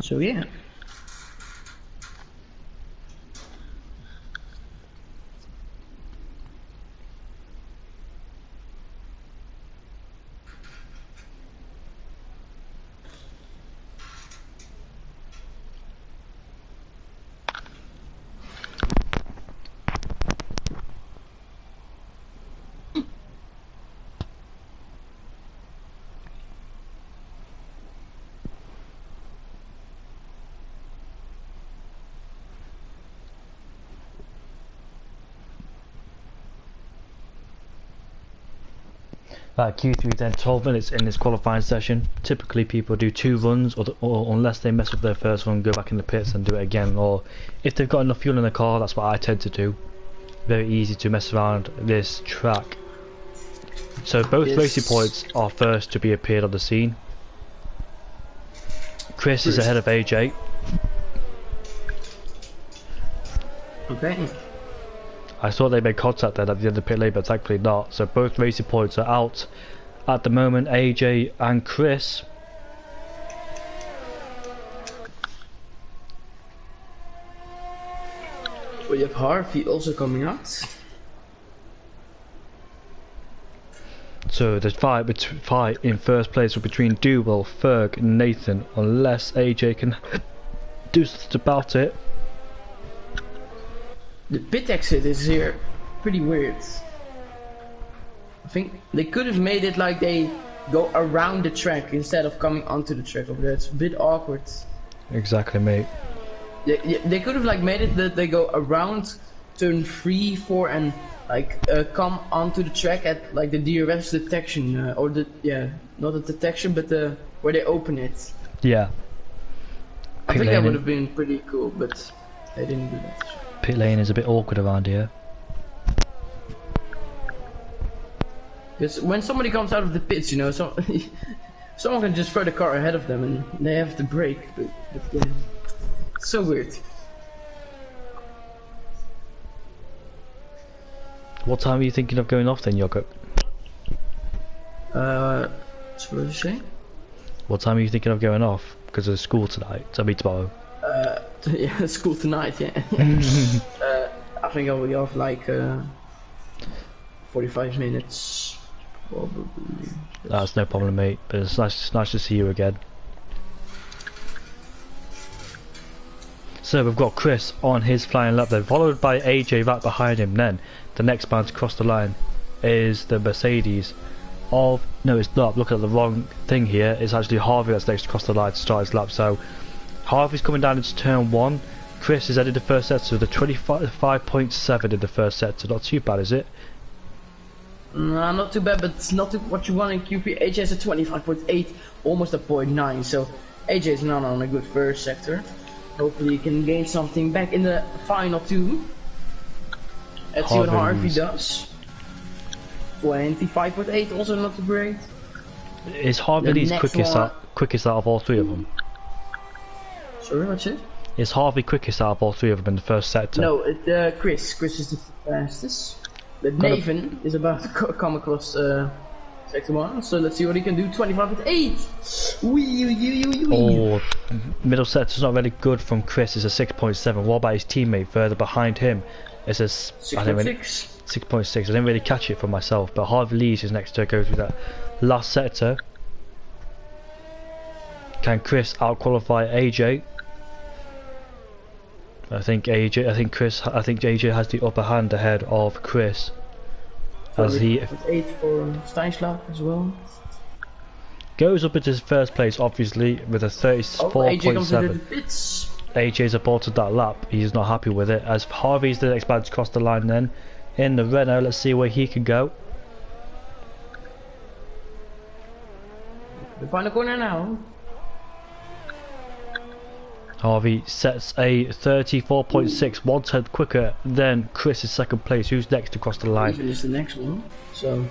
So yeah. Q3 then 12 minutes in this qualifying session. Typically people do 2 runs or unless they mess up their first one, go back in the pits and do it again, or if they've got enough fuel in the car, that's what I tend to do. Very easy to mess around this track. So both racing points are first to be appeared on the scene. Chris is ahead of AJ. Okay. I thought they made contact then at the end of the pit lane, but thankfully not. So both racing points are out at the moment, AJ and Chris. We have Harvey also coming out. So the fight in first place will between Duel, Ferg and Nathan, unless AJ can do something about it. The pit exit is here pretty weird. I think they could have made it like they go around the track instead of coming onto the track over there. It's a bit awkward. Exactly, mate. They could have like made it that they go around turn 3, 4 and like come onto the track at like the DRS detection or the not the detection but the where they open it. Yeah. I think that would have been pretty cool, but they didn't do that. Pit lane is a bit awkward around here. Because when somebody comes out of the pits, you know, someone can just throw the car ahead of them and they have to brake. But it's so weird. What time are you thinking of going off then, Yogurt? What did you say? What time are you thinking of going off? Because of school tonight. I mean tomorrow. Yeah, school tonight, yeah. I think I'll be off like 45 minutes, probably. That's no problem, mate. But it's nice to see you again. So we've got Chris on his flying lap then, followed by AJ right behind him. Then the next man to cross the line is the Mercedes of... No, it's not. Look at the wrong thing here. It's actually Harvey that's next to cross the line to start his lap. So Harvey's coming down into turn 1. Chris is headed the first sector, so the 25.7 in the first sector. Not too bad, is it? No, not too bad, but it's not what you want in Q3. AJ has a 25.8, almost a 0.9. So AJ is not on a good first sector. Hopefully he can gain something back in the final 2. Let's see what Harvey does. 25.8, also not too great. Is Harvey quickest out of all 3 of them? Sorry, what's it? Is Harvey quickest out of all 3 of them in the first sector? No, Chris. Chris is the fastest. But Nathan is about to come across sector 1, so let's see what he can do. 25.8! Oh, middle sector's not really good from Chris. It's a 6.7. What about his teammate further behind him? It's a 6.6. 6.6. I didn't really catch it for myself, but Harvey Lees is next to go through that last sector. Can Chris outqualify AJ? I think AJ has the upper hand ahead of Chris. As he 8 for Steinschlag as well. Goes up into his first place, obviously, with a 34.7. AJ's aborted that lap. He's not happy with it. As Harvey's the next man to cross the line then. In the Renault, let's see where he can go. The final corner now. Harvey sets a 34.6, 1/10 quicker than Chris is second place. Who's next to cross the line? Nathan is the next one. So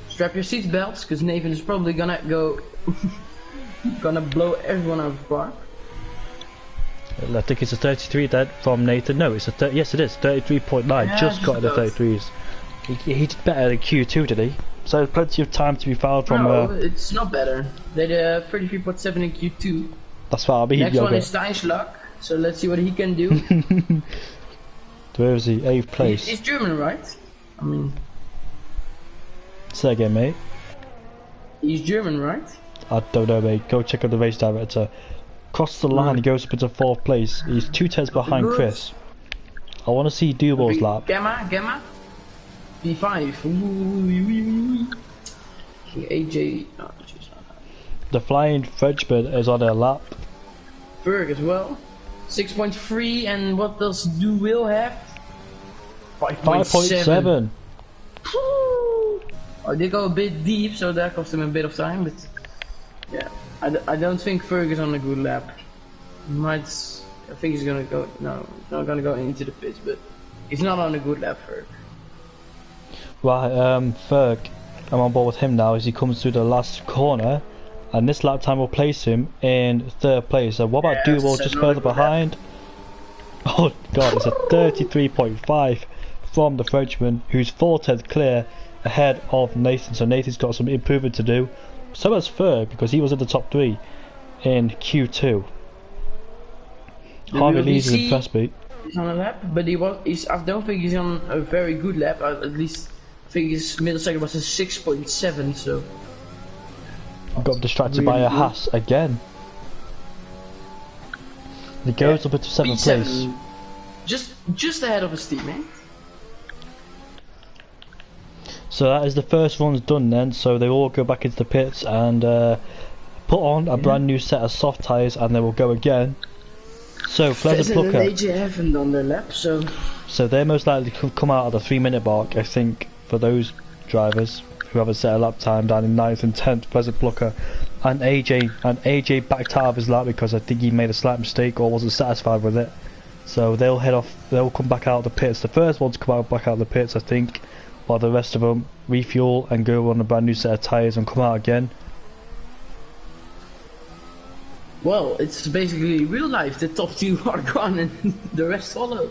strap your seatbelts, because Nathan is probably gonna go gonna blow everyone out of the park. I think it's a 33 then from Nathan. No, it's a yes, it is 33.9. Yeah, just got in the 33s. He did better than Q2, did he? So plenty of time to be found from. No, it's not better. They did 33.7 in Q2. That's what I mean. Next one is Steinschlag, so let's see what he can do. Where is he? 8th place. He's German, right? I mean... Say again, mate. He's German, right? I don't know, mate. Go check out the race director. Cross the line, he goes up into 4th place. He's 2/10 behind Chris. I want to see Duval's lap. Gamma. P5. Ooh. AJ... Oh, the flying Frenchman is on their lap. Berg as well. 6.3, and what does Will have? 5.7. Oh, they go a bit deep, so that cost him a bit of time, but yeah, I don't think Ferg is on a good lap. I think he's gonna go. No, he's not gonna go into the pits, but he's not on a good lap, Ferg. Right, Ferg, I'm on board with him now as he comes through the last corner. And this lap time will place him in 3rd place. So what about Duval just further behind? Oh god, it's a 33.5 from the Frenchman, who's 4/10 clear ahead of Nathan. So Nathan's got some improvement to do. So has third, because he was in the top 3 in Q2. Harvey Lee's impressed me. He's on a lap, but I don't think he's on a very good lap. At least I think his middle second was a 6.7. So got distracted by a Haas again. He goes up into 7th place. Just ahead of his teammate. So that is the first one's done then. So they all go back into the pits and put on a brand new set of soft tyres, and they will go again. So Pleasant Plucker. And AJ haven't done their lap, so they're most likely to come out at the 3-minute mark, I think, for those drivers who haven't set a lap time down in 9th and 10th. Pleasant Plucker and AJ backed out of his lap because I think he made a slight mistake or wasn't satisfied with it. So they'll head off. They'll come back out of the pits. The first one to come back out of the pits, I think, while the rest of them refuel and go on a brand new set of tyres and come out again. Well, it's basically real life. The top 2 are gone and the rest follow.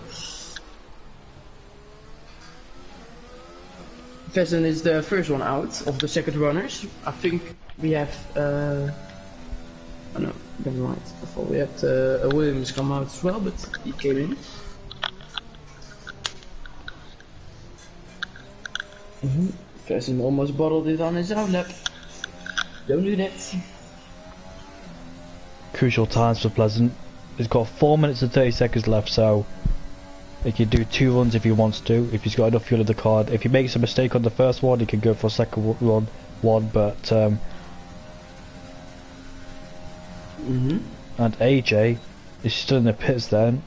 Vessen is the first one out of the second runners. I think we have oh no, never mind. I thought we had a Williams come out as well, but he came in. Vessen almost bottled it on his own lap. Don't do that. Crucial times for Pleasant. He's got 4 minutes and 30 seconds left, so he can do 2 runs if he wants to, if he's got enough fuel in the car. If he makes a mistake on the first one, he can go for a second run, but and AJ is still in the pits then.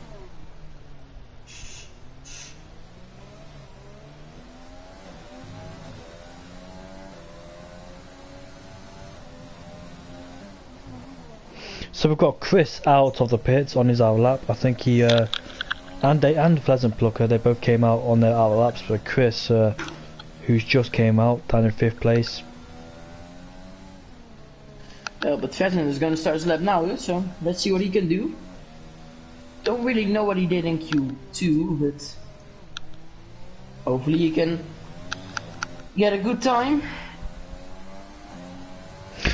So we've got Chris out of the pits on his hour lap. I think he and Pleasant Plucker, they both came out on their hour laps, but Chris, who's just came out down in 5th place. Well, but Vessen is gonna start his lap now, so let's see what he can do. Don't really know what he did in Q2, but hopefully he can get a good time.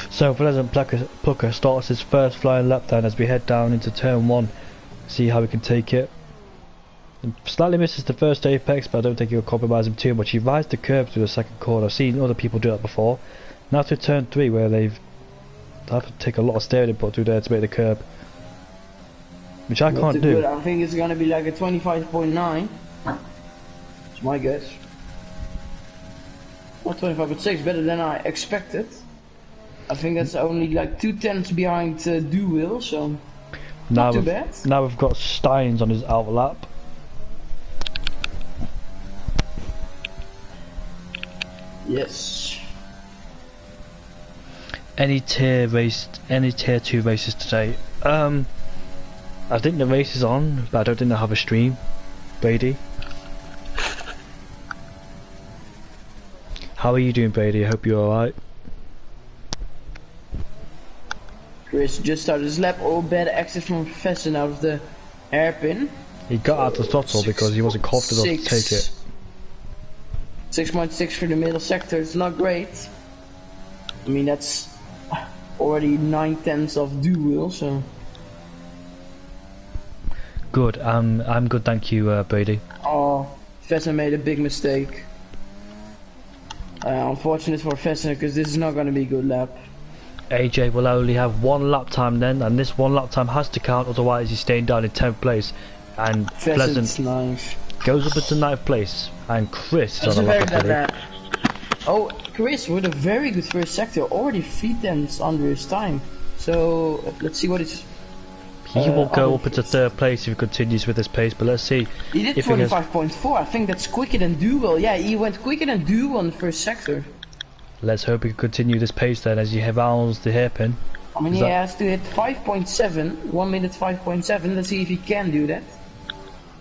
So Pleasant Plucker starts his first flying lap down as we head down into turn 1. See how we can take it. Slightly misses the first apex, but I don't think he'll compromise him too much. He rides the curb through the second corner. I've seen other people do that before. Now to turn 3 where they've have to take a lot of steering input through there to make the curb, which I can't do. Good. I think it's gonna be like a 25.9. It's my guess. Or 25.6, better than I expected. I think that's only like 2/10 behind Duwil, so not too bad. Now we've got Steins on his outer lap. Yes. Any tier 2 races today? I think the race is on, but I don't think they'll have a stream. Brady, how are you doing, Brady? I hope you're alright. Chris just started his lap. All bad exit from Vessen out of the hairpin. He got out the throttle because he wasn't confident enough to take it. 6.6 for the middle sector. It's not great. I mean, that's already 9/10 of Duwil, so. Good. I'm good, thank you, Brady. Oh, Vessen made a big mistake. Unfortunate for Vessen, because this is not going to be a good lap. AJ will only have 1 lap time then, and this 1 lap time has to count, otherwise he's staying down in 10th place. And Pleasant goes up into 9th place, and Chris is on the lap. Oh, Chris with a very good first sector, already 3/10 under his time. So let's see what it's. He will go up into 3rd place if he continues with this pace, but let's see. He did 25.4. I think that's quicker than Duwil. Yeah, he went quicker than Duwil in the first sector. Let's hope he can continue this pace then as he rounds the hairpin. I mean, he has to hit 5.7, 1 minute 5.7. Let's see if he can do that.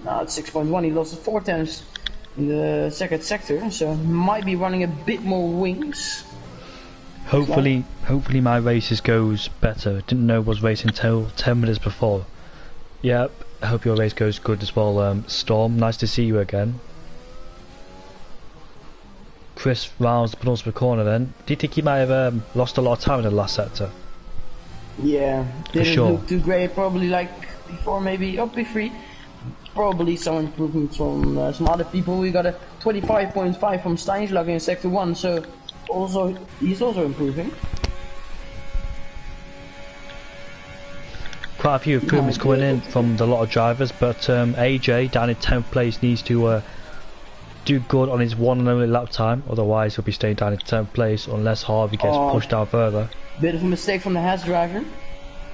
No, it's 6.1. He lost 4/10 in the second sector, so might be running a bit more wings. Hopefully my races goes better. Didn't know was racing till 10 minutes before. Yep, I hope your race goes good as well, Storm. Nice to see you again. Chris rounds the penultimate corner then. Do you think he might have lost a lot of time in the last sector? Yeah, didn't sure. look too great. Probably like before, maybe up P3. Probably some improvements from some other people. We got a 25.5 from Steinschlag in sector 1, so he's also improving. Quite a few improvements coming in from the lot of drivers, but AJ down in 10th place needs to do good on his one and only lap time, otherwise he'll be staying down in 10th place unless Harvey gets pushed down further. Bit of a mistake from the Haas driver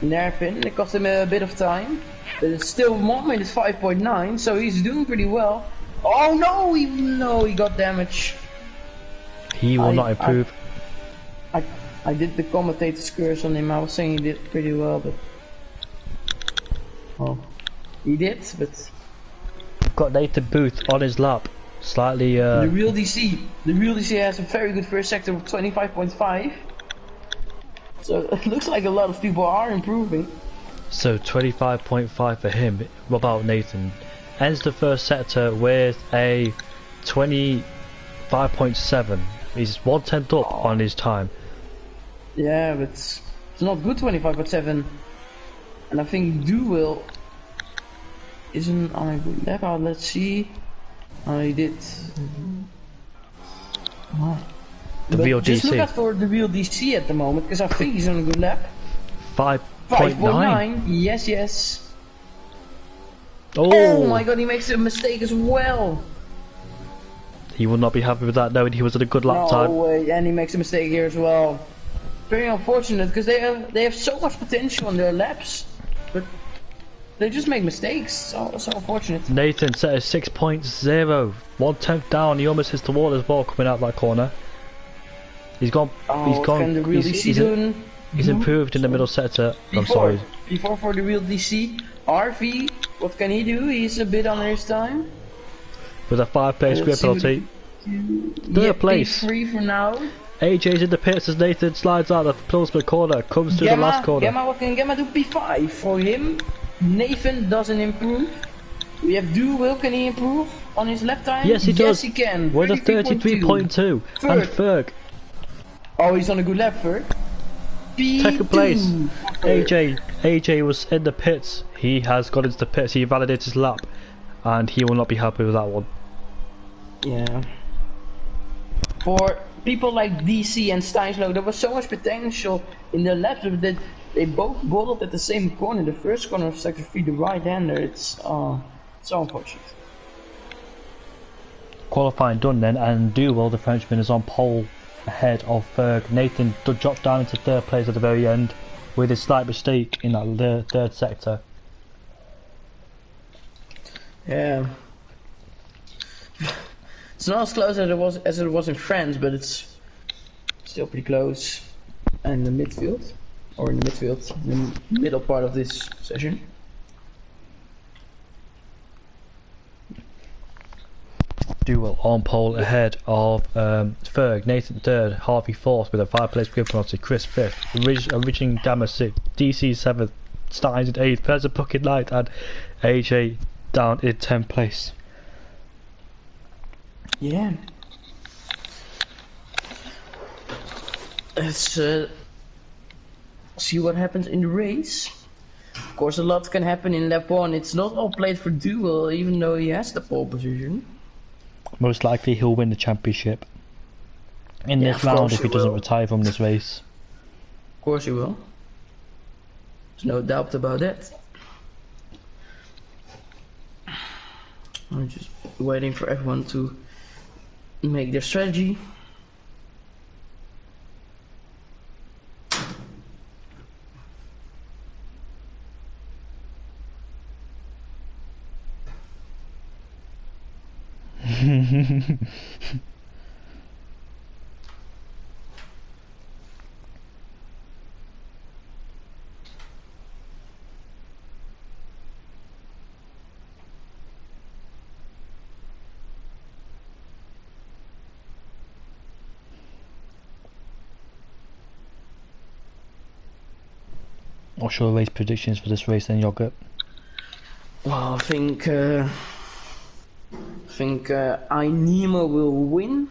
in the hairpin. It cost him a bit of time, but it's still 1 minute 5.9, so he's doing pretty well. Oh no, he got damage. He will not improve. I did the commentator's curse on him. I was saying he did pretty well, but he did. But got Nathan Booth on his lap, slightly. The real DC has a very good first sector of 25.5. So it looks like a lot of people are improving. So 25.5 for him. What about Nathan? Ends the first sector with a 25.7. He's 1/10 up on his time. Yeah, but it's not good 25.7. And I think Duel isn't on a good lap. Let's see. He did. The real DC. Just look out for the real DC at the moment, because I think he's on a good lap. 5.9. Yes. Oh my god, he makes a mistake as well. He will not be happy with that, knowing he was at a good lap time. No way, and he makes a mistake here as well. Very unfortunate, because they have so much potential on their laps, but they just make mistakes. So unfortunate. Nathan set a 6.0, 1/10 down. He almost hits the wall as well coming out that corner. He's gone. He's improved in the middle sector. I'm sorry. Before for the real DC, RV. What can he do? He's a bit under his time. With a 5-place grid penalty. Third place. P3 for now. AJ's in the pits as Nathan slides out of the penultimate corner. Comes to the last corner. What can Gemma do? P5 for him. Nathan doesn't improve. We have Duel. Can he improve on his lap time? Yes, he does. Yes, he can. With a 33.2. And Ferg. Oh, he's on a good lap, Ferg. Second place. AJ was in the pits. He has got into the pits. He validated his lap, and he will not be happy with that one. Yeah. For people like DC and Steinslow, there was so much potential in their laps, but they both bottled at the same corner. The first corner of sector 3, the right-hander. It's so unfortunate. Qualifying done then, and Duel, the Frenchman, is on pole ahead of Ferg. Nathan dropped down into third place at the very end with a slight mistake in that third sector. Yeah. It's not as close as it was in France, but it's still pretty close. And in the midfield, in the middle part of this session. Duel on pole ahead of Ferg, Nathan third, Harvey fourth with a 5-place grid penalty, Chris fifth, Origin Gamma sixth, DC seventh, Steins in eighth, Pez a bucket light, and AJ down in 10th place. Yeah. Let's see what happens in the race. Of course, a lot can happen in lap 1. It's not all played for Duel, even though he has the pole position. Most likely he'll win the championship in this round if he doesn't retire from this race. Of course he will. There's no doubt about that. I'm just waiting for everyone to make their strategy. What's your race predictions for this race then, Yogurt? Well, I Nemo will win.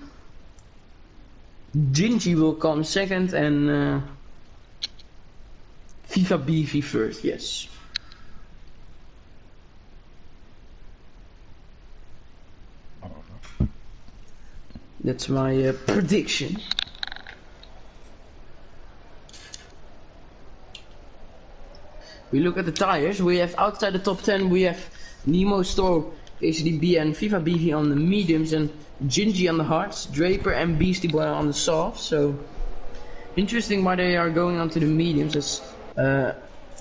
Gingy will come second, and FIFA BV first. Yes. That's my prediction. We look at the tires. We have outside the top 10. We have Nemo, Store, HDB, and FIFA BV on the mediums, and Gingy on the hards, Draper and Beastie Boy on the softs. So interesting why they are going onto the mediums. As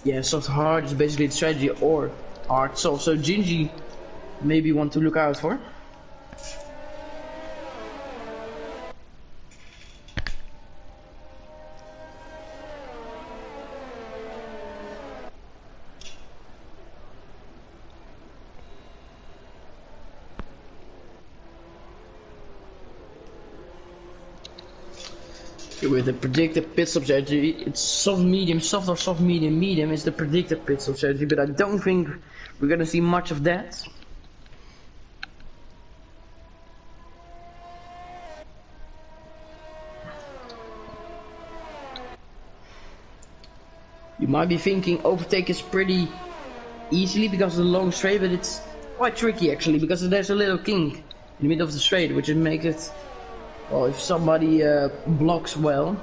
yeah, soft hard is basically the strategy, or hard soft. So Gingy maybe want to look out for. With the predicted pit stop strategy, it's soft medium, soft or soft medium, medium is the predicted pit stop strategy, but I don't think we're gonna see much of that. You might be thinking overtake is pretty easily because of the long straight, but it's quite tricky actually, because there's a little kink in the middle of the straight, which would make it, well, if somebody blocks well,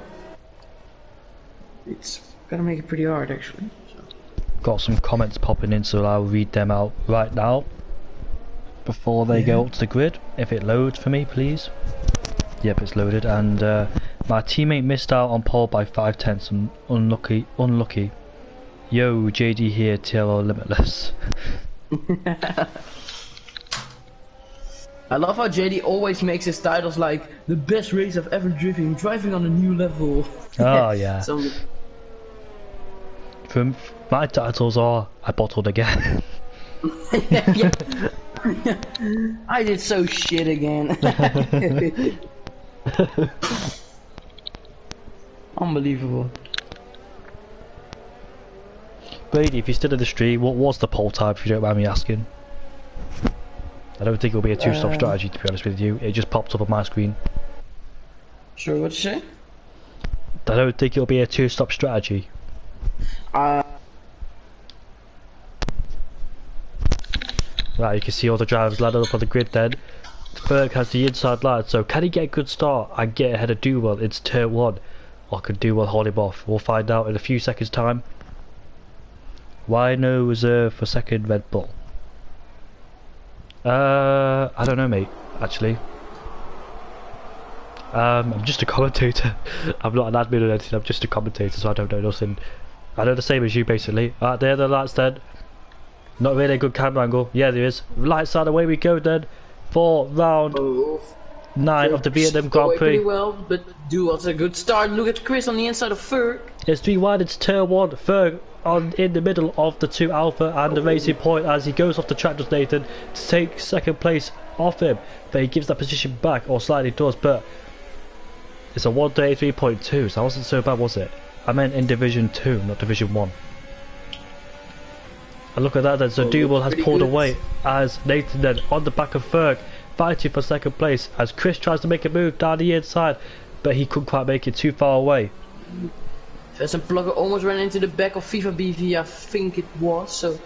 it's gonna make it pretty hard actually. So. Got some comments popping in, so I'll read them out right now before they go up to the grid. If it loads for me, please. Yep, it's loaded. And my teammate missed out on pole by 5/10. Unlucky. Yo, JD here, TLO Limitless. I love how JD always makes his titles like the best race I've ever driven, driving on a new level. Oh yeah. From my titles are I bottled again. Yeah. I did so shit again. Unbelievable. Brady, if you're still in the stream, what was the poll time, if you don't mind me asking? I don't think it'll be a two-stop strategy, to be honest with you. It just popped up on my screen. Sure, what'd you say? I don't think it'll be a two-stop strategy. Right, you can see all the drivers landed up on the grid then. Berg has the inside line, so can he get a good start and get ahead of Duwell? It's turn 1. Or could Duwell hold him off? We'll find out in a few seconds' time. Why no reserve for second Red Bull? I don't know, mate, actually. I'm just a commentator. I'm not an admin or anything, I'm just a commentator, so I don't know nothing. I know the same as you, basically. Alright, there are the lights then. Not really a good camera angle. Yeah, there is. Lights out, away we go then. For round 9 of the Vietnam Grand Prix. Pretty well, but Duwell's a good start. Look at Chris on the inside of Ferg. It's 3 wide, it's turn 1. Ferg in the middle of the 2 Alpha and the Racing Point as he goes off the track, does Nathan, to take second place off him. But he gives that position back, or slightly does, but it's a 1:33.2, so that wasn't so bad, was it? I meant in Division 2, not Division 1. And look at that then, so Duwell has pulled away as Nathan then on the back of Ferg, fighting for second place as Chris tries to make a move down the inside, but he couldn't quite make it, too far away. Some Plugger almost ran into the back of FIFA BV, I think it was, so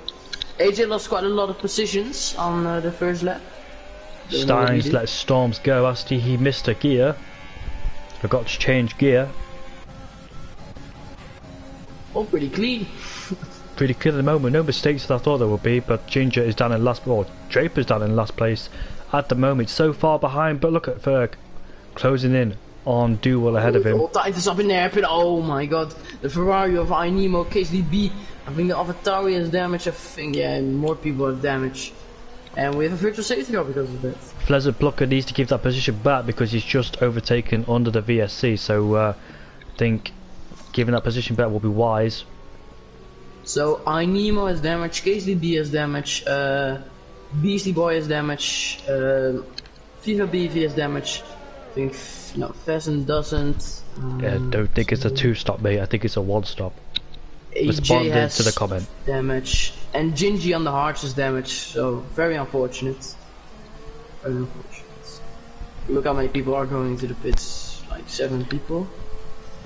AJ lost quite a lot of positions on the first lap. Steins lets Storms go as he missed a gear. Forgot to change gear. Oh, pretty clean. Pretty clear at the moment, no mistakes that I thought there would be, but Ginger is down in last, or Draper's down in last place at the moment, so far behind, but look at Ferg closing in on Duwell ahead of him. All titles up in there, but oh my god, the Ferrari of iNemo, KCDB, I think the AlphaTauri has damage, I think, yeah, more people have damage. And we have a virtual safety car because of that. Pleasant Plucker needs to give that position back because he's just overtaken under the VSC, so I think giving that position back will be wise. So iNemo has damage, KCDB has damage, Beastie Boy has damage, FIFA BV has damage, I think no, Pheasant doesn't. Yeah, don't think it's a 2-stop, mate, I think it's a 1-stop. AJ has to the comment. damage, and Gingy on the hearts is damage, so very unfortunate. Very unfortunate. Look how many people are going to the pits, like 7 people.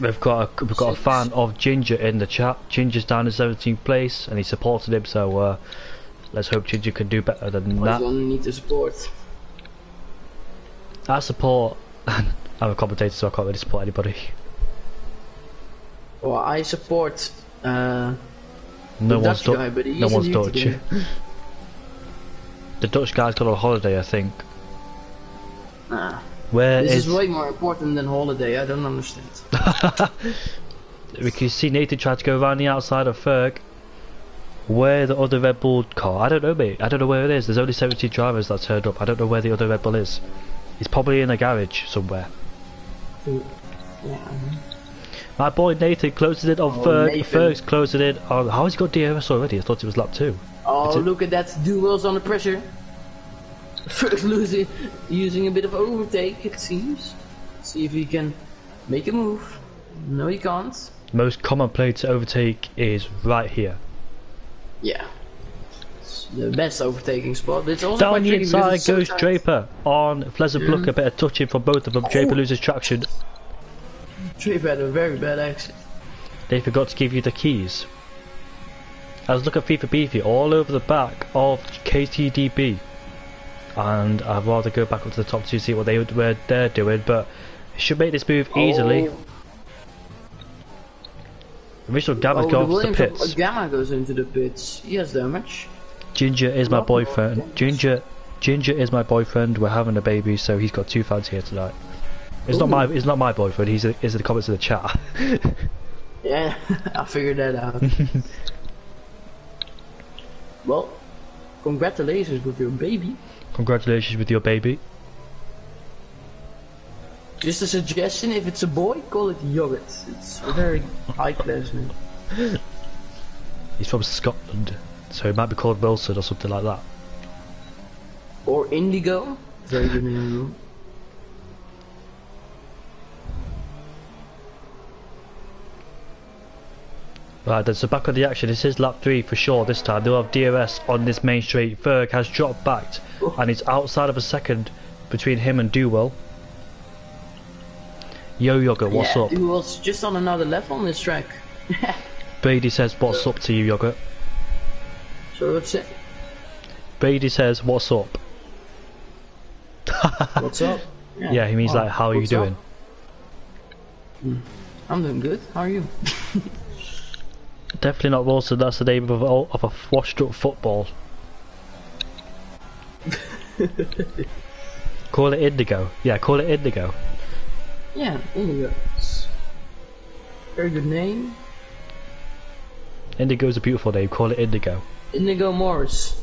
We've got a fan of Ginger in the chat. Ginger's down in 17th place, and he supported him. So let's hope Ginger can do better than that. You need to support. I support. I'm a commentator, so I can't really support anybody. Well, I support. No one's guy, but no one's Dutch. The Dutch guy's got on holiday, I think. Nah. This is way more important than holiday. I don't understand. We can see Nathan tried to go around the outside of Ferg. Where the other Red Bull car? I don't know, mate. I don't know where it is. There's only 70 drivers that turned up. I don't know where the other Red Bull is. He's probably in a garage somewhere. Yeah. My boy Nathan closes it on Ferg. Nathan. Ferg's closing it on. How has he got DRS already? I thought it was lap 2. Oh, look at that. Duel's under pressure. Ferg using a bit of overtake, it seems. See if he can make a move. No, he can't. Most common place to overtake is right here. Yeah. It's the best overtaking spot. It's also Down quite the tricky because inside it's so goes tight. Draper on Pleasant Brook. A bit of touching from both of them. Draper loses traction. Draper had a very bad exit. They forgot to give you the keys. I was looking at FIFA Beefy all over the back of KTDB, and I'd rather go back up to the top 2 to see what they're doing, but it should make this move easily. Original Gamma's gone to the pits. Gamma goes into the pits. He has damage. Ginger is my boyfriend. Ginger is my boyfriend. We're having a baby, so he's got 2 fans here tonight. It's not my boyfriend. He's in the comments of the chat. Yeah, I figured that out. Well, congratulations with your baby. Congratulations with your baby. Just a suggestion: if it's a boy, call it yogurt. It's a very high class name. He's from Scotland, so it might be called Wilson or something like that. Or Indigo. Very good name. Right then, so back on the action. This is lap 3 for sure this time. They'll have DRS on this main straight. Ferg has dropped back and it's outside of a second between him and Duwell. Yo Yogurt, what's up? Duwell's just on another level on this track. Brady says what's up to you, Yogurt. So what's it? Brady says what's up. What's up? Yeah, he means like how are you doing? I'm doing good. How are you? Definitely not Wilson, that's the name of a washed up football. Call it Indigo. Yeah, call it Indigo. Yeah, Indigo. Very good name. Indigo's a beautiful name, call it Indigo. Indigo Morris.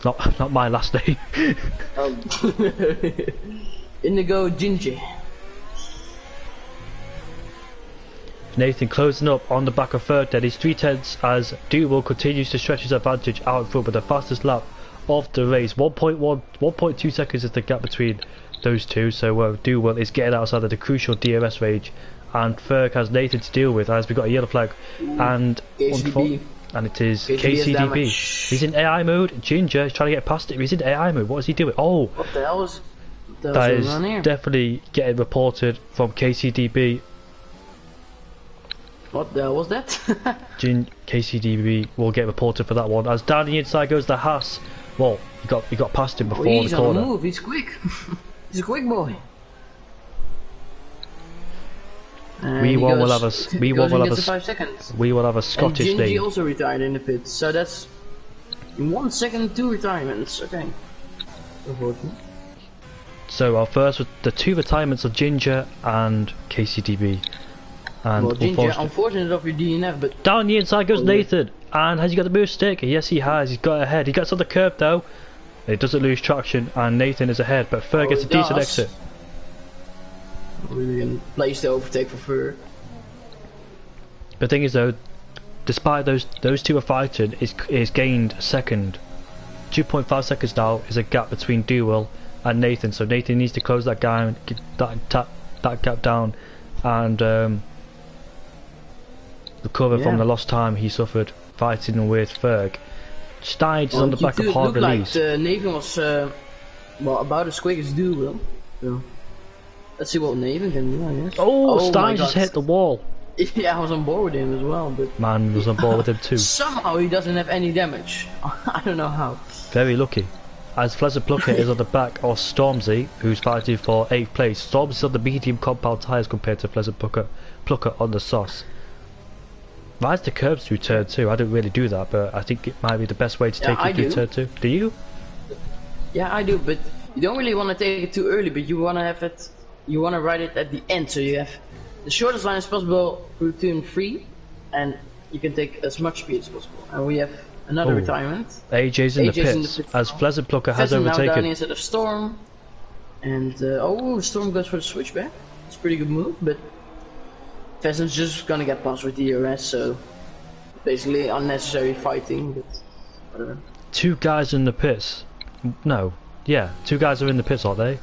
Not my last name. Indigo Ginger. Nathan closing up on the back of third then. He's 3/10 as Duwell continues to stretch his advantage out in front with the fastest lap of the race. 1.2 seconds is the gap between those two, so Duwell is getting outside of the crucial DRS range, and Ferg has Nathan to deal with as we got a yellow flag and it is KCDB. He's in AI mode. Ginger is trying to get past it. He's in AI mode. What is he doing? Oh, what the hell is that is definitely getting reported from KCDB. What the hell was that? KCDB will get reported for that one. As down the inside goes the Haas. Well, he got past him before the corner. He's on the move. He's quick. He's a quick boy. We will have a Scottish and name. also retired in the pits, so that's in 1 second 2 retirements. Okay. So our first was the 2 retirements of Ginger and KCDB. And well, Ginger, unfortunate of your DNF, but down the inside goes Nathan. And has he got the move stick? Yes, he has. He's got ahead. He gets on the curb though. It doesn't lose traction, and Nathan is ahead. But Ferg gets a decent exit. We can place the overtake for Ferg. The thing is though, despite those two are fighting, is gained second. 2.5 seconds now is a gap between Duwell and Nathan. So Nathan needs to close that gap down, and recover from Yeah. the lost time he suffered fighting with Ferg. Steins is on the back of hard looked release. like Nathan was well about as quick as Duel. So let's see what Nathan can do. I guess. Oh, my Steins just God. hit the wall. Yeah, I was on board with him as well, but Man was on board with him too. somehow he doesn't have any damage. I don't know how. Very lucky. As Pleasant Plucker is on the back of Stormzy, who's fighting for 8th place. Stormzy's on the medium compound tyres compared to Pleasant Plucker on the sauce. Rides the curbs through turn 2. I don't really do that, but I think it might be the best way to take it through turn 2. Do you? Yeah, I do, but you don't really want to take it too early, but you want to have it, you want to ride it at the end, so you have the shortest line as possible through turn 3, and you can take as much speed as possible. And we have another Oh. retirement. AJ's in the AJ's in pits, the pit as now. Pleasant Plucker has Pheasant now down overtaken. instead of Storm, and oh, Storm goes for the switchback. It's a pretty good move, but Pheasant's just gonna get past with DRS, so basically unnecessary fighting, but whatever. 2 guys in the pits. No. Yeah, 2 guys are in the pits, aren't they?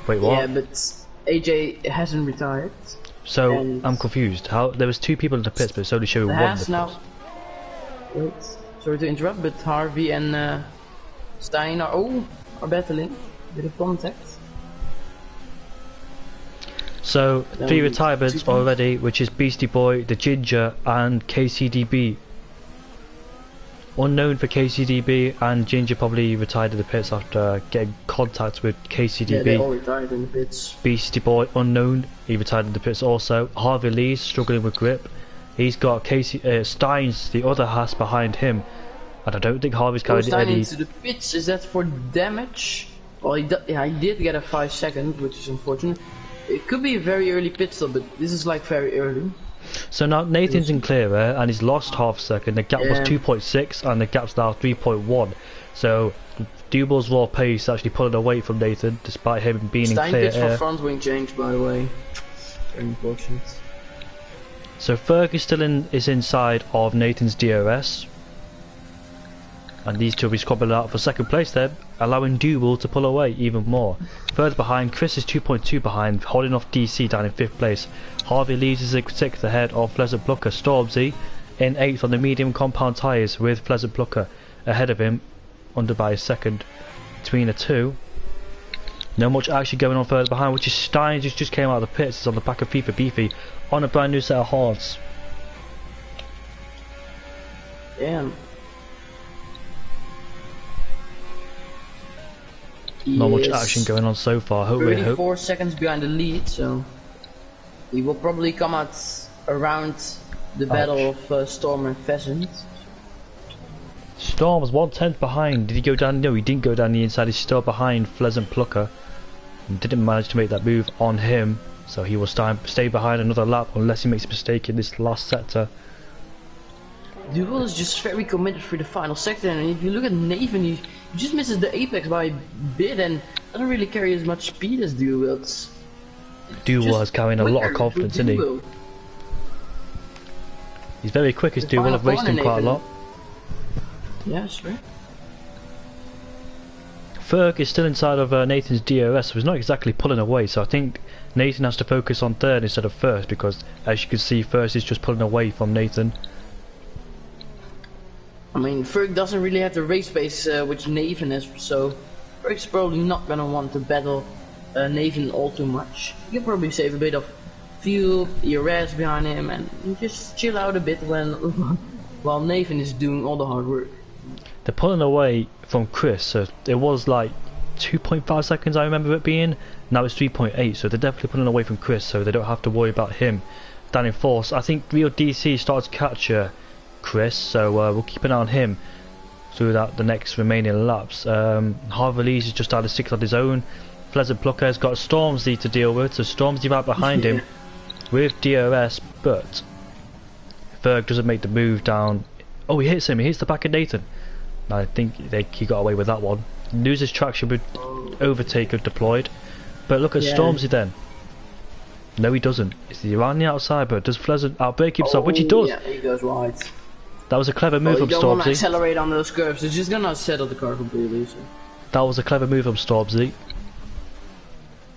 Wait, what? Yeah, but AJ hasn't retired. So, and- I'm confused. How there was 2 people in the pits, but it's only showing The 1 in the Haas pits. now. Wait, sorry to interrupt, but Harvey and Stein are battling. Bit of contact. So, Then 3 we- retirements 2 already, which is Beastie Boy, the Ginger, and KCDB. Unknown for KCDB, and Ginger probably retired in the pits after getting contact with Yeah, they KCDB. all retired in the pits. Beastie Boy, unknown, he retired in the pits also. Harvey Lee's struggling with grip. He's got Steins, the other Haas, behind him. And I don't think Harvey's carried Stein any. into the pits, is that for damage? Well, yeah, he did get a 5 second, which is unfortunate. It could be a very early pit stop, but this is like very early. So now Nathan's in clearer and he's lost half a second. The gap was Yeah. 2.6 and the gap's now 3.1. So Duble's raw pace actually pulling away from Nathan despite him being Stein in clear pits for air. front wing change, by the way. Very unfortunate. So Ferg is still inside of Nathan's DRS. And these two will be squabbling out for second place then, allowing Duel to pull away even more. Further behind, Chris is 2.2 behind, holding off DC down in 5th place. Harvey leaves is 6th ahead of Pleasant Plucker. Stormzy in 8th on the medium compound tyres with Pleasant Plucker ahead of him, under by a second between the two. No much action going on further behind, which is Stein just came out of the pits. It's on the back of FIFA Beefy on a brand new set of hards. Damn. Not much He is action going on so far. Hope 34 seconds behind the lead, so he will probably come out around the battle of Storm and Pheasant. Storm was 1/10 behind. Did he go down? No, he didn't go down the inside. He's still behind Pleasant Plucker. And didn't manage to make that move on him. So he will stay behind another lap unless he makes a mistake in this last sector. Duel is just very committed for the final sector, and if you look at Nathan, he just misses the apex by a bit and doesn't really carry as much speed as Duel. It's Duel just is carrying a lot of quicker confidence, with isn't he? Duel. He's very quick as The Duel. final I've raced him corner, quite a Nathan. lot. Yeah, sure. Ferg is still inside of Nathan's DRS, so he's not exactly pulling away. So I think Nathan has to focus on third instead of first, because as you can see, first is just pulling away from Nathan. I mean, Ferg doesn't really have the race pace which Nathan has, so Ferg's probably not gonna want to battle Nathan all too much. He'll probably save a bit of fuel, ERS behind him, and just chill out a bit when while Nathan is doing all the hard work. They're pulling away from Chris, so it was like 2.5 seconds I remember it being. Now it's 3.8, so they're definitely pulling away from Chris, so they don't have to worry about him down in fourth. I think Real DC starts to catch Chris, so we'll keep an eye on him throughout the next remaining laps. Harvey Lees is just out of 6th on his own. Pleasant Plucker has got Stormzy to deal with, so Stormzy right behind him with DRS, but Ferg doesn't make the move down. Oh, he hits him, he hits the back of Nathan. I think he got away with that one. Loses traction with overtaker deployed. But look at Stormzy then. No, he doesn't. He's around the outside, but does Pleasant outbrake himself, which he does. Yeah, he goes wide. That was a clever move You from don't want to Stormzy. accelerate on those curves, it's just gonna settle the car completely. So. That was a clever move from Stormzy.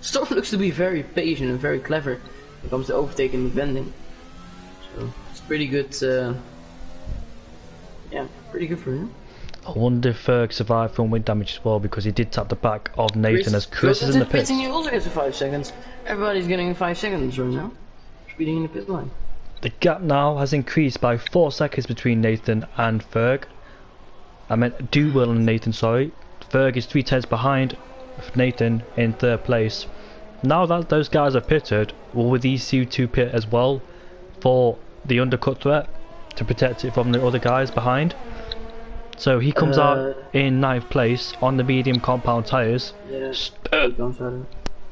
Storm looks to be very patient and very clever when it comes to overtaking and bending. So it's pretty good. Yeah, pretty good for him. I wonder if Ferg survived from wind damage as well, because he did tap the back of Nathan as Chris is in the pits. And he also gets 5 seconds. Everybody's getting 5 seconds right now. Speeding in the pit line. The gap now has increased by 4 seconds between Nathan and Ferg. I meant Doolittle and Nathan, sorry. Ferg is 3/10 behind Nathan in 3rd place. Now that those guys are pitted, will these two pit as well for the undercut threat to protect it from the other guys behind? So he comes out in 9th place on the medium compound tyres. Yeah,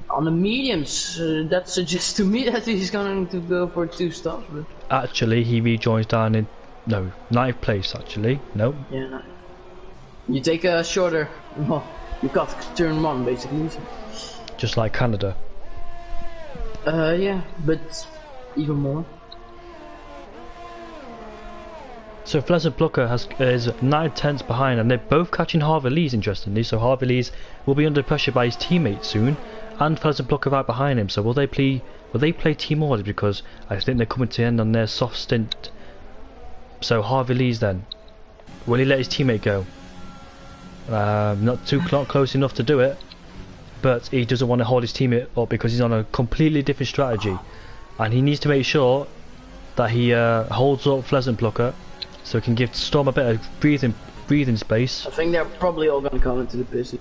on the mediums, that suggests to me that he's going to go for 2 stops. But actually, he rejoins down in 9th place. Actually, no. Yeah, 9th. You take a shorter. Well, you got turn 1 basically. So. Just like Canada. Yeah, but even more. So Pleasant Plucker is 9/10 behind, and they're both catching Harvey Lee's, interestingly. So Harvey Lee's will be under pressure by his teammates soon, and Pleasant Plucker right behind him. So will they play team orders, because I think they're coming to the end on their soft stint. So Harvey Lee's then, will he let his teammate go? Not close enough to do it, but he doesn't want to hold his teammate up because he's on a completely different strategy, and he needs to make sure that he holds up Pleasant Plucker, so he can give Storm a bit of breathing space. I think they're probably all going to come into the pit.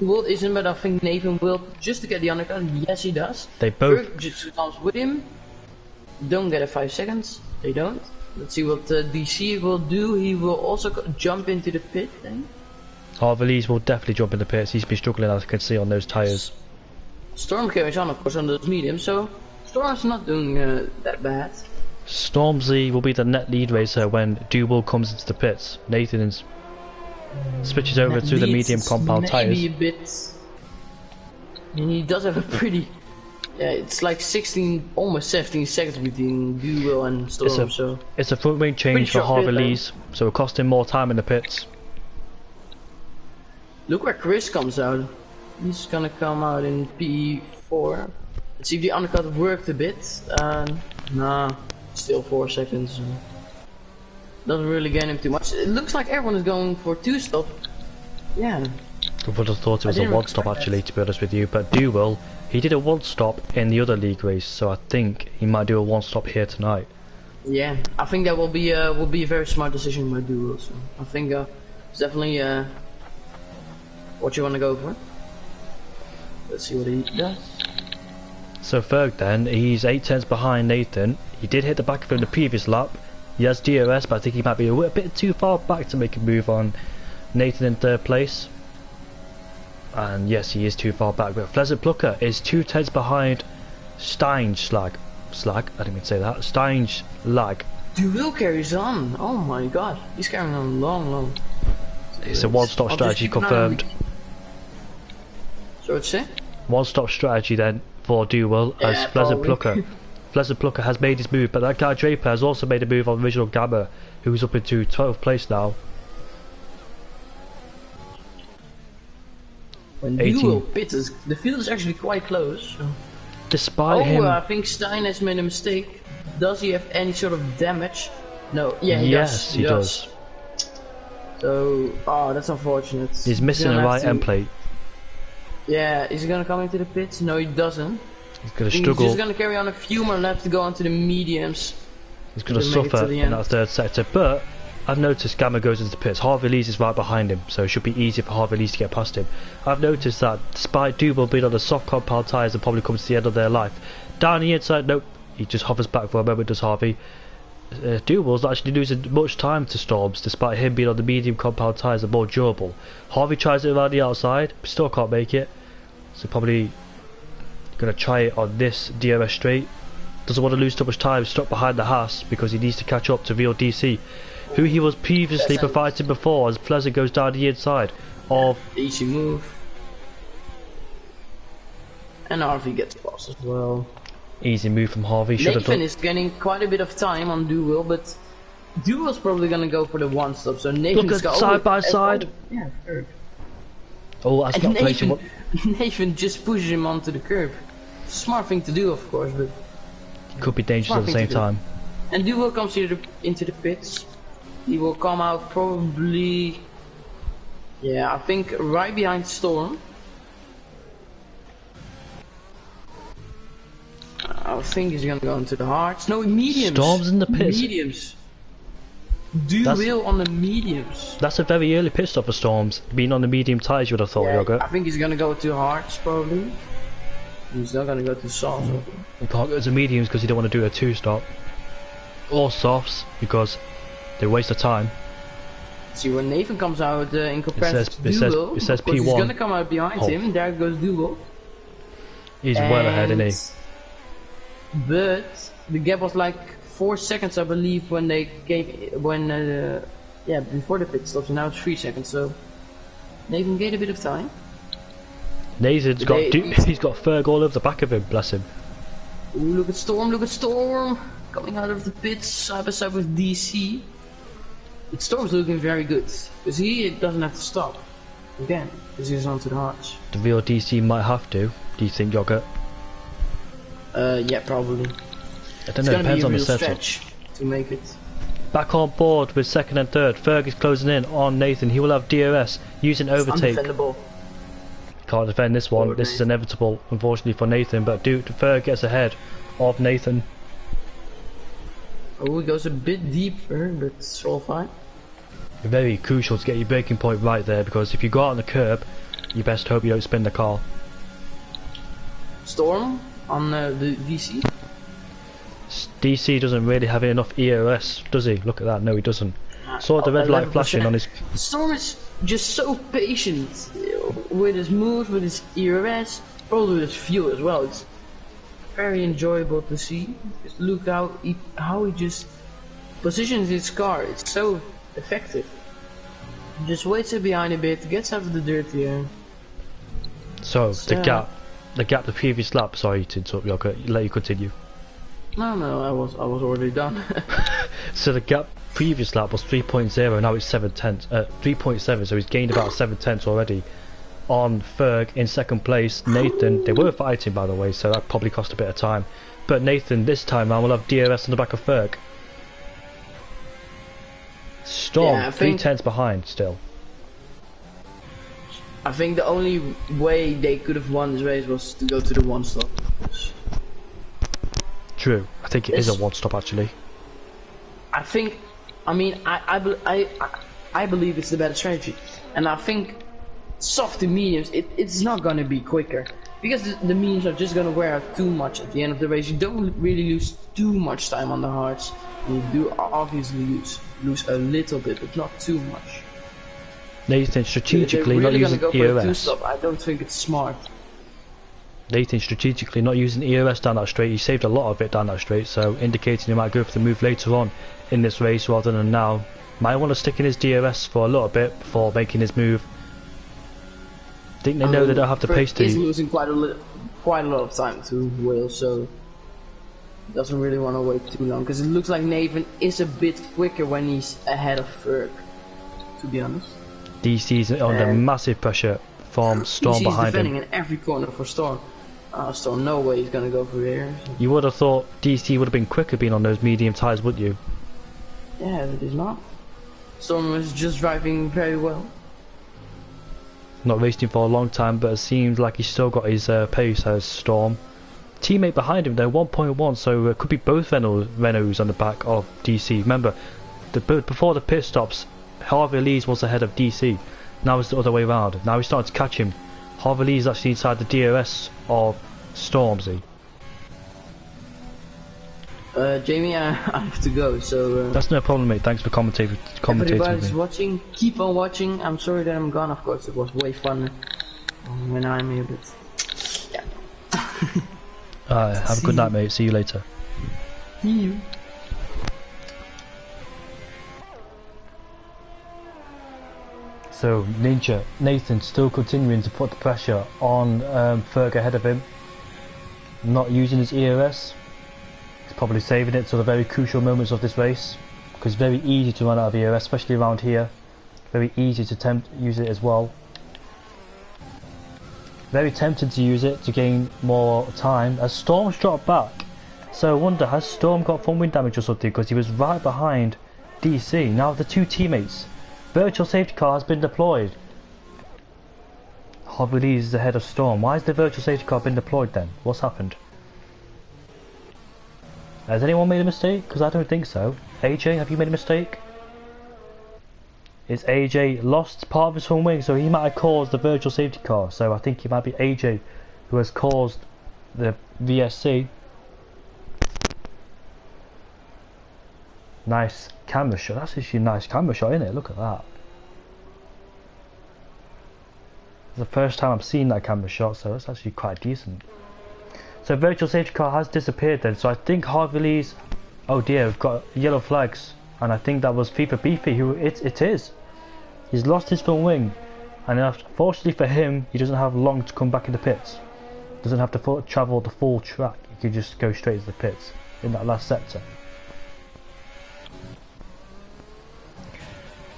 Will isn't, but I think Nathan will just to get the undercut. Yes, he does. They both Kirk just comes with him. Don't get a 5 seconds. They don't. Let's see what DC will do. He will also jump into the pit then. Harvey Lee's will definitely jump in the pits. He's been struggling, as I can see on those tyres. Storm carries on, of course, on those mediums, so Storm's not doing that bad. Stormzy will be the net lead racer when Duel comes into the pits. Nathan switches over to the medium compound tyres. Maybe a bit. And he does have a pretty. Yeah, it's like 16, almost 17 seconds between Duel and Storm. It's a front wing change for Harvey Lee's, so it'll cost him more time in the pits. Look where Chris comes out. He's gonna come out in P4. Let's see if the undercut worked a bit. Nah, still 4 seconds. Doesn't really gain him too much. It looks like everyone is going for 2 stop. Yeah. I would have thought it was a 1 stop actually, to be honest with you, but Duel, he did a 1 stop in the other league race, so I think he might do a 1 stop here tonight. Yeah, I think that will be a very smart decision by Duel. So I think it's definitely what you want to go for. Let's see what he does. So Ferg then, he's 8/10 behind Nathan. He did hit the back of him the previous lap. He has DRS, but I think he might be a bit too far back to make a move on Nathan in 3rd place. And yes, he is too far back, but Pleasant Plucker is 2/10 behind Slag. I didn't mean to say that. Lag. Duel carries on. Oh my god, he's carrying on long. It's a 1 stop strategy confirmed. So what's it? 1 stop strategy then for Duel as Pleasant Plucker. Pleasant Plucker has made his move, but that guy Draper has also made a move on Original Gamma, who's up into 12th place now. When Duel pits, the field is actually quite close. So. Despite him... I think Stein has made a mistake. Does he have any sort of damage? No. Yeah, he does. Yes, he does. So, that's unfortunate. He's missing a right end plate. Yeah, is he gonna come into the pits? No, he doesn't. He's gonna struggle. He's just gonna carry on a few more laps to go onto the mediums. He's gonna suffer in that 3rd sector, but I've noticed Gamma goes into the pits. Harvey Lee's is right behind him, so it should be easy for Harvey Lee's to get past him. I've noticed that despite Duble being on the soft compound tyres and probably comes to the end of their life, down the inside, nope, he just hovers back for a moment, does Harvey. Duble's not actually losing much time to Storms, despite him being on the medium compound tyres and more durable. Harvey tries it around the outside, but still can't make it. So probably gonna try it on this DRS straight. Doesn't want to lose too much time, stuck behind the Haas because he needs to catch up to real DC, who he was previously fighting before as Pleasant goes down the inside of... Easy move. And Harvey gets past as well. Easy move from Harvey. Nathan is getting quite a bit of time on Duel, but Duel's probably gonna go for the 1 stop. So Nathan's got side by side. Yeah, sure. Oh, that's not placing. Nathan just pushes him onto the curb. Smart thing to do, of course, but could be dangerous at the same time. And Duo comes here into the pits. He will come out probably, yeah, I think right behind Storm. I think he's gonna go into the hearts. No, mediums. Storm's in the pits. Mediums. Duo on the mediums. That's a very early pit stop for Storms. Being on the medium tyres, you would have thought, Yeah, Yogurt. I think he's gonna go to hearts probably. He's not gonna go to softs. He can't go to mediums because he don't want to do a 2-stop. Or softs because they waste of time. See, when Nathan comes out in comparison to Duo, it says P1. He's gonna come out behind him. There goes Duo. He's well ahead, isn't he? But the gap was like 4 seconds, I believe, when they came, yeah, before the pit stops. And now it's 3 seconds. So Nathan gained a bit of time. Nathan's he's got Ferg all over the back of him. Bless him. Ooh, look at Storm! Look at Storm! Coming out of the pits side by side with DC. But Storm's looking very good because he doesn't have to stop again because he's onto the hearts. The real DC might have to. Do you think, Yogurt? Yeah, probably. I don't know. Depends on the setup. To make it. Back on board with second and third. Ferg is closing in on Nathan. He will have DRS using overtake. Undefendable. Can't defend this one. This is inevitable, unfortunately for Nathan. But Ferg gets ahead of Nathan. Oh, he goes a bit deeper, but it's all fine. Very crucial to get your braking point right there, because if you go out on the curb, you best hope you don't spin the car. Storm on the DC. DC doesn't really have enough EOS, does he? Look at that. No, he doesn't. Saw the red light flashing on his. Storm is just so patient with his moves, with his EOS, probably with his fuel as well. It's very enjoyable to see. Just look how he just positions his car. It's so effective. Just waits it behind a bit, gets out of the dirt here. So the gap the previous lap. Sorry to interrupt you. Let you continue. No, I was already done. So the gap previous lap was 3.0. Now it's 3.7. So he's gained about 7/10 already. On Ferg in second place. Nathan, they were fighting by the way, so that probably cost a bit of time. But Nathan this time around will have DRS on the back of Ferg. Storm, Yeah, 3/10 behind still. I think the only way they could have won this race was to go to the one stop. True, I think it is a one stop actually. I think, I mean, I believe it's the better strategy, and I think soft to mediums, it's not gonna be quicker because the mediums are just gonna wear out too much at the end of the race. You don't really lose too much time on the hards. You do obviously lose a little bit, but not too much. Nathan strategically really not using EOS. I don't think it's smart. Nathan strategically not using EOS down that straight. He saved a lot of it down that straight, so indicating he might go for the move later on in this race rather than now. Might want to stick in his DOS for a little bit before making his move. Think they know they don't have the pace to. He's losing quite a lot of time to Will, so doesn't really want to wait too long because it looks like Nathan is a bit quicker when he's ahead of Ferg, to be honest. DC's under massive pressure from Storm behind him. He's defending in every corner for Storm. Storm, no way he's gonna go for here. You would have thought DC would have been quicker being on those medium tyres, wouldn't you? Yeah, but he's not. Storm was just driving very well. Not racing for a long time, but it seems like he's still got his pace as Storm. Teammate behind him, they're 1.1, so it could be both Renaults on the back of DC. Remember, before the pit stops, Harvey Lees was ahead of DC. Now it's the other way around. Now he's starting to catch him. Harvey Lee's actually inside the DRS of Stormzy. Jamie, I have to go, so... That's no problem, mate. Thanks for commentating with everybody's me. watching. Keep on watching. I'm sorry that I'm gone, of course. It was way fun when I'm here, but... Yeah. Have a good night, mate. See you later. See you. So Nathan still continuing to put the pressure on Ferg ahead of him. Not using his EOS. He's probably saving it to the very crucial moments of this race, because it's very easy to run out of EOS, especially around here. Very easy to use it as well. Very tempted to use it to gain more time as Storm's dropped back. So I wonder, has Storm got front wing damage or something? Because he was right behind DC. Now the two teammates. Virtual safety car has been deployed. Harvey Lee is ahead of Storm. Why has the virtual safety car been deployed then? What's happened? Has anyone made a mistake? Because I don't think so. AJ, have you made a mistake? Is AJ lost part of his front wing? So he might have caused the virtual safety car. So I think it might be AJ who has caused the VSC. Nice camera shot. That's actually a nice camera shot, isn't it? Look at that. It's the first time I've seen that camera shot, so it's actually quite decent. So virtual safety car has disappeared then. So I think Harvey Lee's... Oh dear, we've got yellow flags. And I think that was FIFA Beefy who it is. He's lost his front wing. And unfortunately for him, he doesn't have long to come back in the pits. Doesn't have to travel the full track. He can just go straight to the pits in that last sector.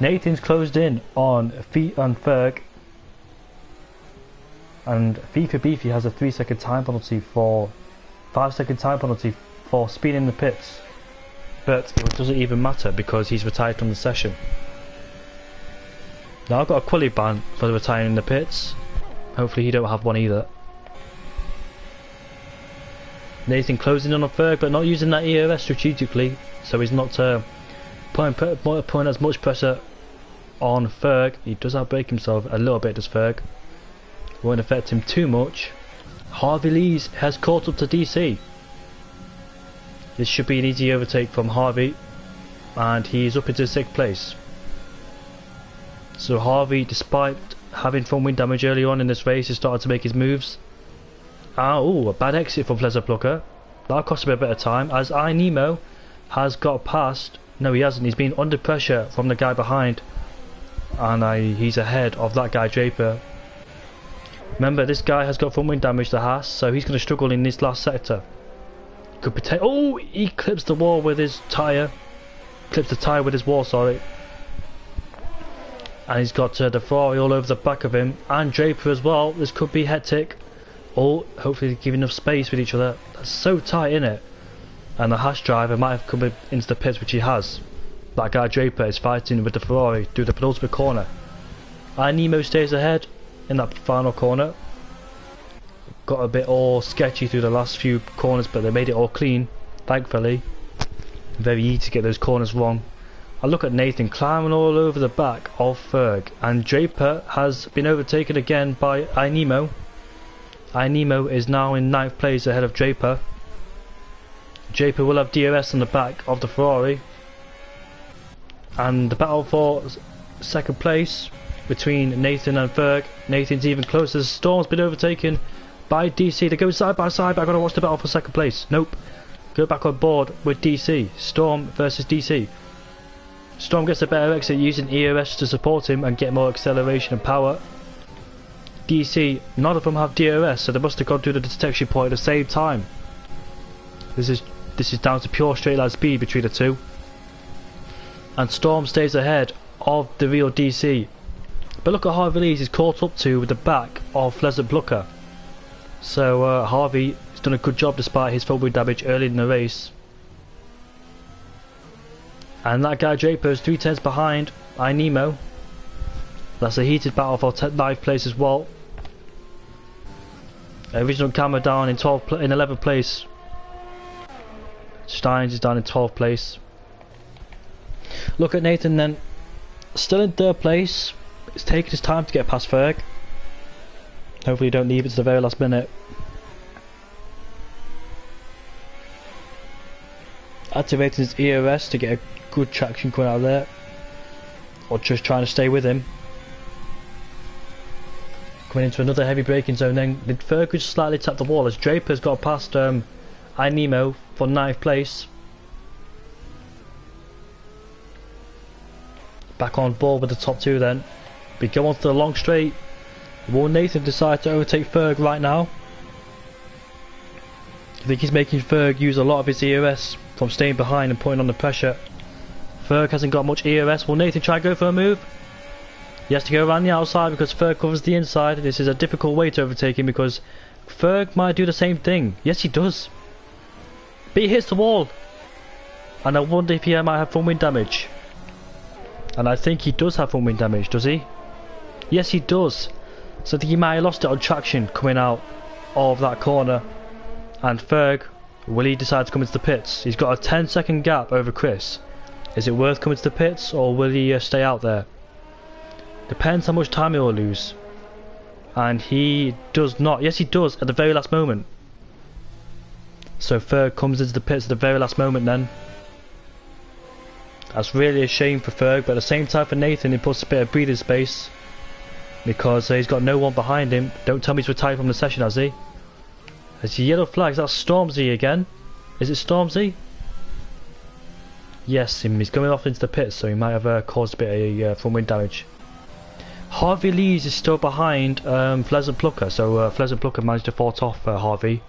Nathan's closed in on Ferg, and FIFA Beefy has a 3-second time penalty for 5-second time penalty for speeding in the pits, but it doesn't even matter because he's retired from the session. Now I've got a quali ban for retiring in the pits. Hopefully he don't have one either. Nathan closing in on Ferg, but not using that EOS strategically, so he's not putting as much pressure on Ferg. He does outbrake himself a little bit, does Ferg. Won't affect him too much. Harvey Lees has caught up to DC. This should be an easy overtake from Harvey, and he's up into 6th place. So Harvey, despite having front wing damage early on in this race, has started to make his moves. Oh, a bad exit from Pleasant Plucker. That cost him a bit of time, as Nemo has got past. No, he hasn't. He's been under pressure from the guy behind, and he's ahead of that guy Draper. Remember, this guy has got front wing damage, the Haas, so he's going to struggle in this last sector. Could protect. Oh, he clips the wall with his tyre. Clips the tyre with his wall, sorry. And he's got the Ferrari all over the back of him, and Draper as well. This could be hectic. Oh, hopefully they give enough space with each other. That's so tight, isn't it? And the Haas driver might have come into the pits, which he has. That guy Draper is fighting with the Ferrari through the penultimate corner. Nemo stays ahead in that final corner. Got a bit all sketchy through the last few corners, but they made it all clean, thankfully. Very easy to get those corners wrong. I look at Nathan climbing all over the back of Ferg, and Draper has been overtaken again by Nemo. Nemo is now in 9th place ahead of Draper. Draper will have DRS on the back of the Ferrari, and the battle for 2nd place between Nathan and Ferg. Nathan's even closer. Storm's been overtaken by DC. They go side by side, but I've got to watch the battle for 2nd place. Nope. Go back on board with DC. Storm versus DC. Storm gets a better exit using EOS to support him and get more acceleration and power. DC, none of them have DRS, so they must have gone through the detection point at the same time. This is down to pure straight line speed between the two. And Storm stays ahead of the real DC. But look at Harvey Lees, he's caught up to with the back of Pleasant Plucker. So Harvey has done a good job despite his front wing damage early in the race. And that guy Draper is 3/10 behind Nemo. That's a heated battle for 9th place as well. Original camera down in 11th place. Steins is down in 12th place. Look at Nathan then, still in 3rd place. It's taking his time to get past Ferg. Hopefully you don't leave it to the very last minute. Activating his EOS to get a good traction coming out of there, or just trying to stay with him. Coming into another heavy braking zone then. Did Ferg just slightly tap the wall as Draper's got past Nemo for 9th place. Back on board with the top two then. We go on to the long straight. Will Nathan decide to overtake Ferg right now? I think he's making Ferg use a lot of his EOS from staying behind and putting on the pressure. Ferg hasn't got much EOS. Will Nathan try to go for a move? He has to go around the outside because Ferg covers the inside. This is a difficult way to overtake him because Ferg might do the same thing. Yes, he does. But he hits the wall. And I wonder if he might have front wing damage. And I think he does have front wing damage, does he? Yes, he does. So I think he might have lost it on traction coming out of that corner. And Ferg, will he decide to come into the pits? He's got a 10-second gap over Chris. Is it worth coming to the pits, or will he stay out there? Depends how much time he will lose. And he does not. Yes, he does at the very last moment. So Ferg comes into the pits at the very last moment then. That's really a shame for Ferg, but at the same time for Nathan, it puts a bit of breathing space. Because he's got no one behind him. Don't tell me he's retired from the session, has he? There's a yellow flag. Is that Stormzy again? Is it Stormzy? Yes, he's going off into the pits, so he might have caused a bit of front wing damage. Harvey Lees is still behind Pleasant Plucker, so Pleasant Plucker managed to fought off Harvey.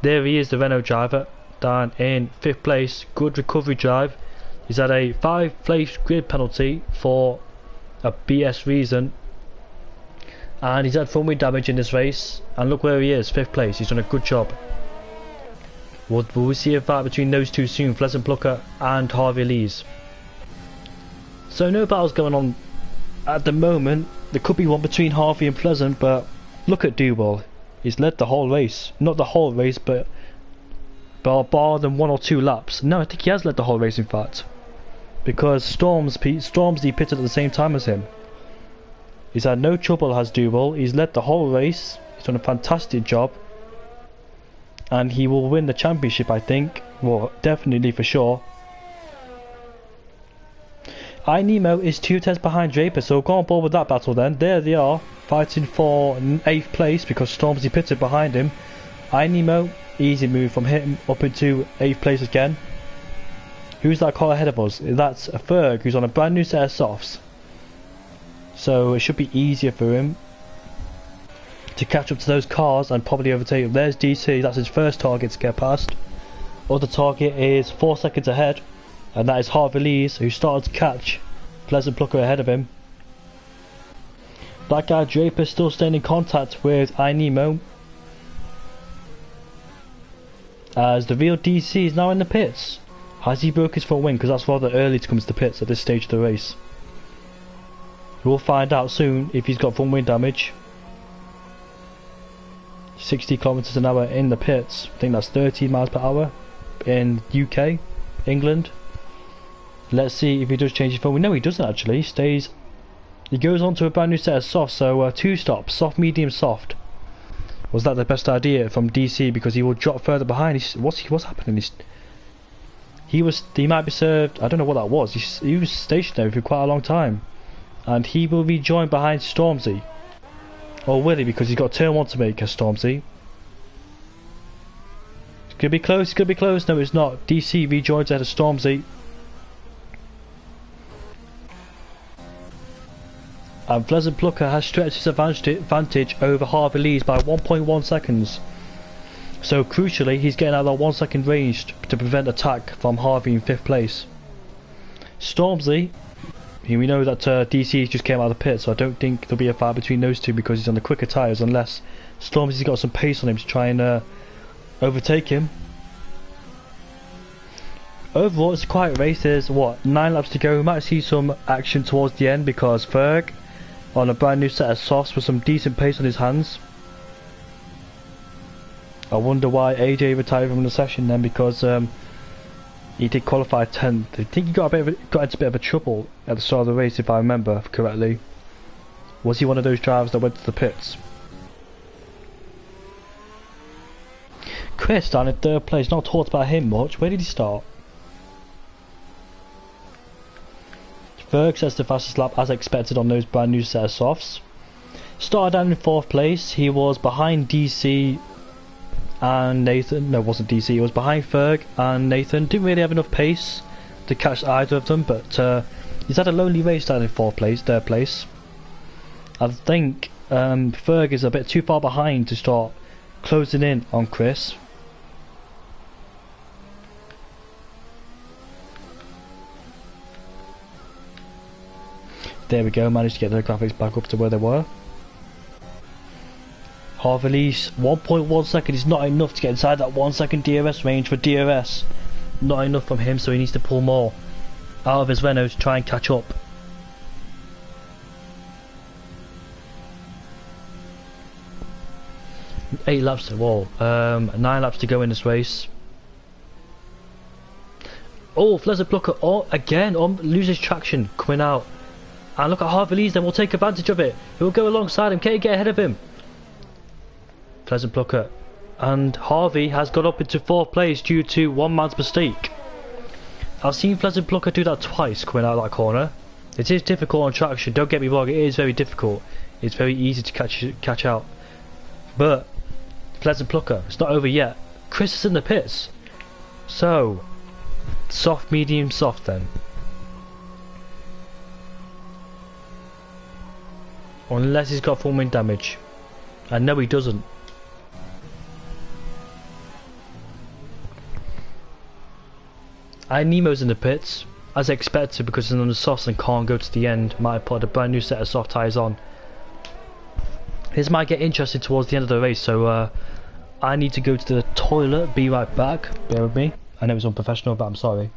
There he is, the Renault driver, down in 5th place. Good recovery drive. He's had a 5-place grid penalty for a BS reason. And he's had front wing damage in this race. And look where he is, 5th place. He's done a good job. Will we see a fight between those two soon, Pleasant Plucker and Harvey Lees? So no battles going on at the moment. There could be one between Harvey and Pleasant, but look at Duwell. He's led the whole race. Not the whole race, but bar than 1 or 2 laps. No, I think he has led the whole race in fact. Because Stormzy pitted at the same time as him. He's had no trouble, has Duwell. He's led the whole race. He's done a fantastic job. And he will win the championship, I think. Well, definitely for sure. iNemo is 2 tenths behind Draper, so go on board with that battle then. There they are, fighting for 8th place because Stormzy pitted behind him. iNemo, easy move from him up into 8th place again. Who's that car ahead of us? That's a Ferg who's on a brand new set of softs. So it should be easier for him to catch up to those cars and probably overtake him. There's DC, that's his first target to get past. Other target is 4 seconds ahead, and that is Harvey Lees, who started to catch Pleasant Plucker ahead of him. That guy Draper still staying in contact with iNemo, as the real DC is now in the pits. Has he broke his front wing? Because that's rather early to come to the pits at this stage of the race. We'll find out soon if he's got front wing damage. 60 kilometers an hour in the pits. I think that's 13 miles per hour in UK, England. Let's see if he does change his front wing. No, he doesn't actually. He stays. He goes on to a brand new set of softs. So 2 stops, soft, medium, soft. Was that the best idea from DC? Because he will drop further behind. What's happening? He might be served. I don't know what that was. He was stationary for quite a long time, and he will be joined behind Stormzy. Or will he? Because he's got turn 1 to make as Stormzy. It's gonna be close. It's gonna be close. No, it's not. DC rejoins ahead of Stormzy. And Pleasant Plucker has stretched his advantage over Harvey Lees by 1.1 seconds. So crucially, he's getting out of that 1 second range to prevent attack from Harvey in 5th place. Stormzy, we know that DC just came out of the pit, so I don't think there'll be a fight between those two because he's on the quicker tyres, unless Stormzy's got some pace on him to try and overtake him. Overall, it's a quiet race. There's 9 laps to go. We might see some action towards the end because Ferg on a brand new set of softs with some decent pace on his hands. I wonder why AJ retired from the session then, because he did qualify 10th. I think he got into a bit of a trouble at the start of the race, if I remember correctly. Was he one of those drivers that went to the pits? Chris down in 3rd place. Not talked about him much. Where did he start? Ferg sets the fastest lap as expected on those brand new set of softs. Started down in 4th place. He was behind DC and Nathan. No, it wasn't DC. He was behind Ferg and Nathan. Didn't really have enough pace to catch either of them, but he's had a lonely race down in 4th place, 3rd place. I think Ferg is a bit too far behind to start closing in on Chris. There we go, managed to get the graphics back up to where they were. Harvey's 1.1 second is not enough to get inside that 1 second DRS range for DRS. Not enough from him, so he needs to pull more out of his Renault to try and catch up. Eight laps to 9 laps to go in this race. Oh, Flezzer Plucker, oh, again, loses traction coming out. And look at Harvey's, then we'll take advantage of it. He'll go alongside him, can he get ahead of him? Pleasant Plucker, and Harvey has got up into 4th place due to one man's mistake. I've seen Pleasant Plucker do that twice coming out of that corner. It is difficult on traction, don't get me wrong, it is very difficult. It's very easy to catch out. But Pleasant Plucker, it's not over yet. Chris is in the pits. So soft, medium, soft then. Unless he's got full wind damage. And no, he doesn't. Nemo's in the pits, as expected, because he's on the softs and can't go to the end. Might have put a brand new set of soft tyres on. This might get interesting towards the end of the race, so I need to go to the toilet, be right back. Bear with me. I know it's unprofessional, but I'm sorry.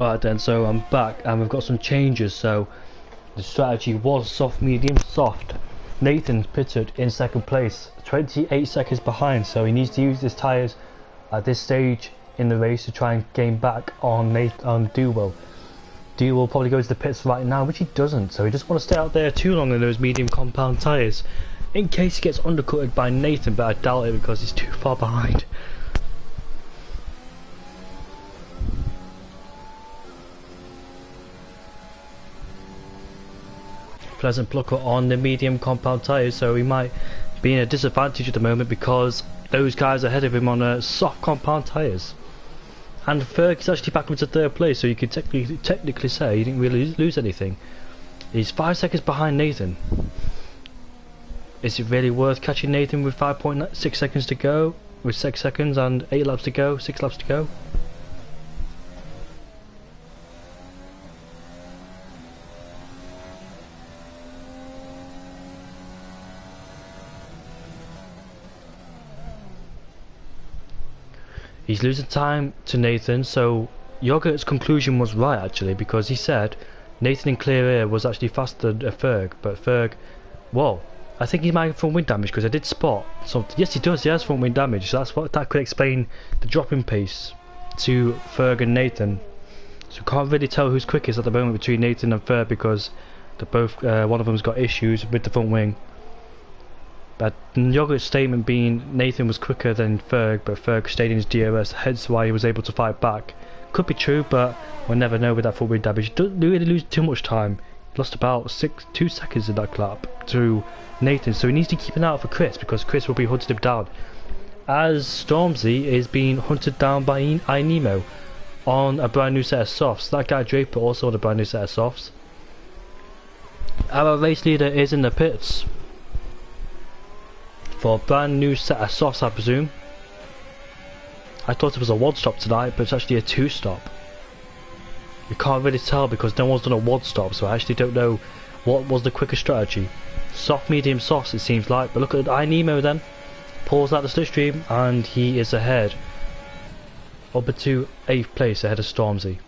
Alright then, so I'm back and we've got some changes. So the strategy was soft, medium, soft. Nathan's pitted in 2nd place, 28 seconds behind, so he needs to use his tyres at this stage in the race to try and gain back on Duo. Duo probably goes to the pits right now, which he doesn't, so he doesn't want to stay out there too long in those medium compound tyres in case he gets undercutted by Nathan, but I doubt it because he's too far behind. Pleasant Plucker on the medium compound tyres, so he might be in a disadvantage at the moment because those guys ahead of him on soft compound tyres. And Ferg is actually back into 3rd place, so you could technically say he didn't really lose anything. He's 5 seconds behind Nathan. Is it really worth catching Nathan with 5.6 seconds to go? With 6 seconds and 8 laps to go, 6 laps to go? He's losing time to Nathan, so Yogurt's conclusion was right actually, because he said Nathan in clear air was actually faster than Ferg, but Ferg, whoa, I think he might have front wind damage because I did spot something. Yes, he does, he has front wind damage, so that could explain the dropping pace to Ferg and Nathan. So can't really tell who's quickest at the moment between Nathan and Ferg because they're both, one of them's got issues with the front wing. But Yogurt's statement being Nathan was quicker than Ferg, but Ferg stayed in his DRS, hence why he was able to fight back. Could be true, but we'll never know with that full wind damage. Don't really lose too much time. He lost about 2 seconds in that lap to Nathan, so he needs to keep an eye out for Chris, because Chris will be hunting him down. As Stormzy is being hunted down by iNemo on a brand new set of softs. That guy Draper also on a brand new set of softs. Our race leader is in the pits for a brand new set of softs, I presume. I thought it was a 1-stop tonight, but it's actually a 2-stop. You can't really tell because no one's done a 1-stop, so I actually don't know what was the quicker strategy. Soft, medium, softs it seems like, but look at iNemo then. Pulls out the slipstream and he is ahead. Up to 8th place ahead of Stormzy.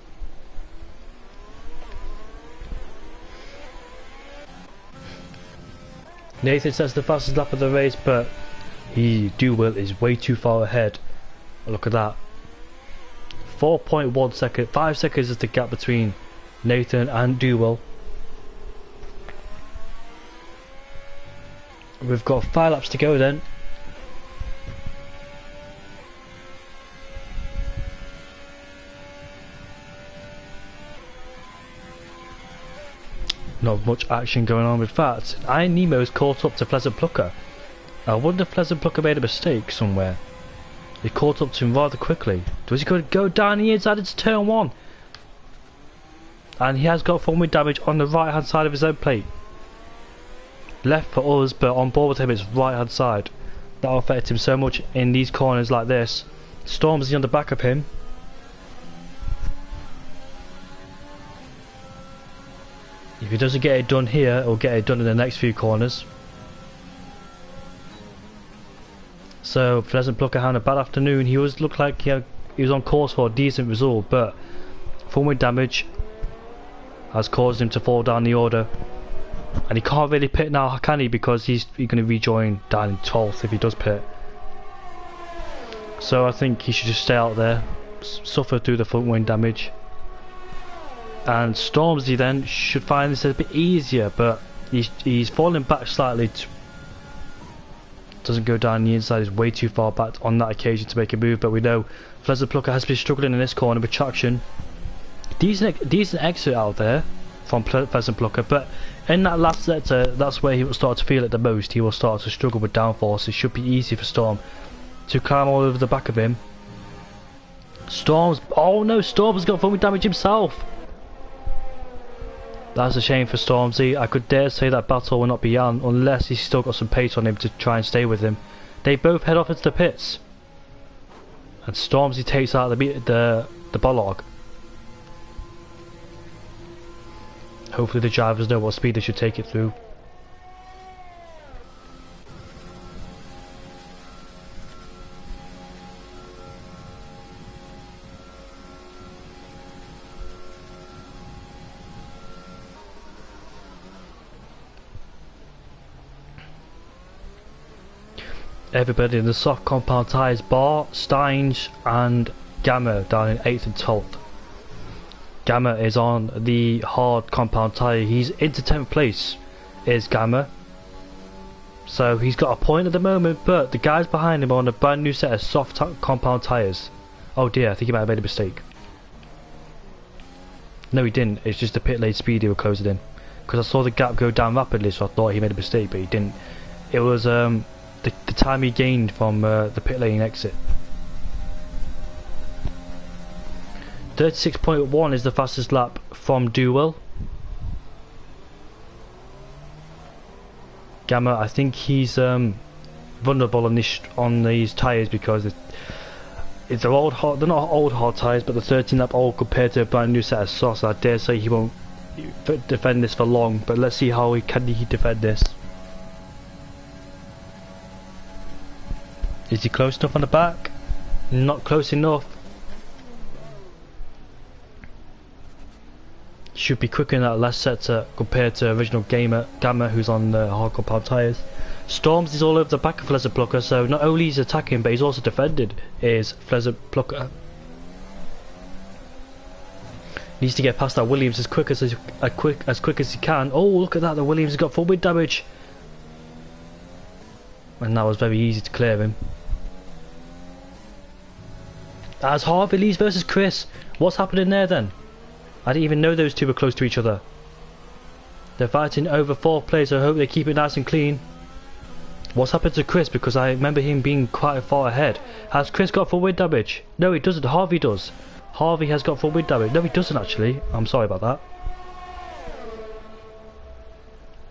Nathan sets the fastest lap of the race, but Duwell is way too far ahead. Look at that. 4.1 seconds, 5 seconds is the gap between Nathan and Duwell. We've got 5 laps to go then. Not much action going on. In fact, iNemo's caught up to Pleasant Plucker. I wonder if Pleasant Plucker made a mistake somewhere. He caught up to him rather quickly. Was he going to go down the inside into turn 1? And he has got front wing damage on the right hand side of his own plate. Left for us, but on board with him it's right hand side. That'll affect him so much in these corners like this. Stormzy on the back of him. If he doesn't get it done here, he'll get it done in the next few corners. So Pleasant Plucker having a bad afternoon. He looked like he was on course for a decent result, but front wing damage has caused him to fall down the order. And he can't really pit now, can he? Because he's going to rejoin down in 12th if he does pit. So I think he should just stay out there, suffer through the front wing damage. And Stormzy then should find this a bit easier, but he's falling back slightly. Doesn't go down the inside, he's way too far back on that occasion to make a move, but we know Pleasant Plucker has been struggling in this corner with traction. Decent exit out there from Pleasant Plucker, but in that last sector, that's where he will start to feel it the most. He will start to struggle with downforce. It should be easy for Storm to climb all over the back of him. Oh no, Storm's got front wing damage himself. That's a shame for Stormzy. I could dare say that battle will not be on unless he's still got some pace on him to try and stay with him. They both head off into the pits, and Stormzy takes out the Bollark. Hopefully the drivers know what speed they should take it through. Everybody in the soft compound tyres, Bar, Steins and Gamma down in 8th and 12th. Gamma is on the hard compound tyre. He's into 10th place is Gamma. So he's got a point at the moment, but the guys behind him are on a brand new set of soft compound tyres. Oh dear, I think he might have made a mistake. No he didn't, it's just the pit lane speed he was closing in. Because I saw the gap go down rapidly, so I thought he made a mistake, but he didn't. It was the time he gained from the pit lane exit. 36.1 is the fastest lap from Duwell. Gamma, I think he's vulnerable on these tyres because they're old hard. They're not old hard tyres, but the 13 lap old compared to a brand new set of softs. I dare say he won't defend this for long. But let's see how he defend this. Is he close enough on the back? Not close enough. Should be quicker in that last sector compared to original Gamma who's on the hard compound tyres. Storms is all over the back of Pleasant Plucker, so not only he's attacking but he's also defended is Pleasant Plucker. Needs to get past that Williams as quick as he can. Oh look at that, the Williams has got full wind damage. and that was very easy to clear him. As Harvey leads versus Chris, what's happening there then? I didn't even know those two were close to each other. They're fighting over 4th place, so I hope they keep it nice and clean. What's happened to Chris, because I remember him being quite far ahead. Has Chris got full wind damage? No, he doesn't. Harvey does. Harvey has got full wind damage. No, he doesn't actually. I'm sorry about that.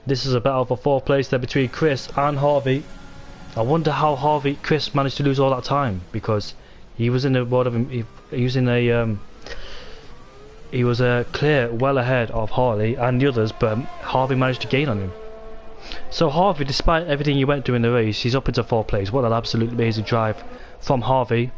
This is a battle for 4th place there between Chris and Harvey. I wonder how Chris managed to lose all that time, because he was in the world of he was in a he was clear well ahead of Harley and the others, but Harvey managed to gain on him. So Harvey, despite everything he went through in the race, he's up into 4th place. What an absolute amazing drive from Harvey.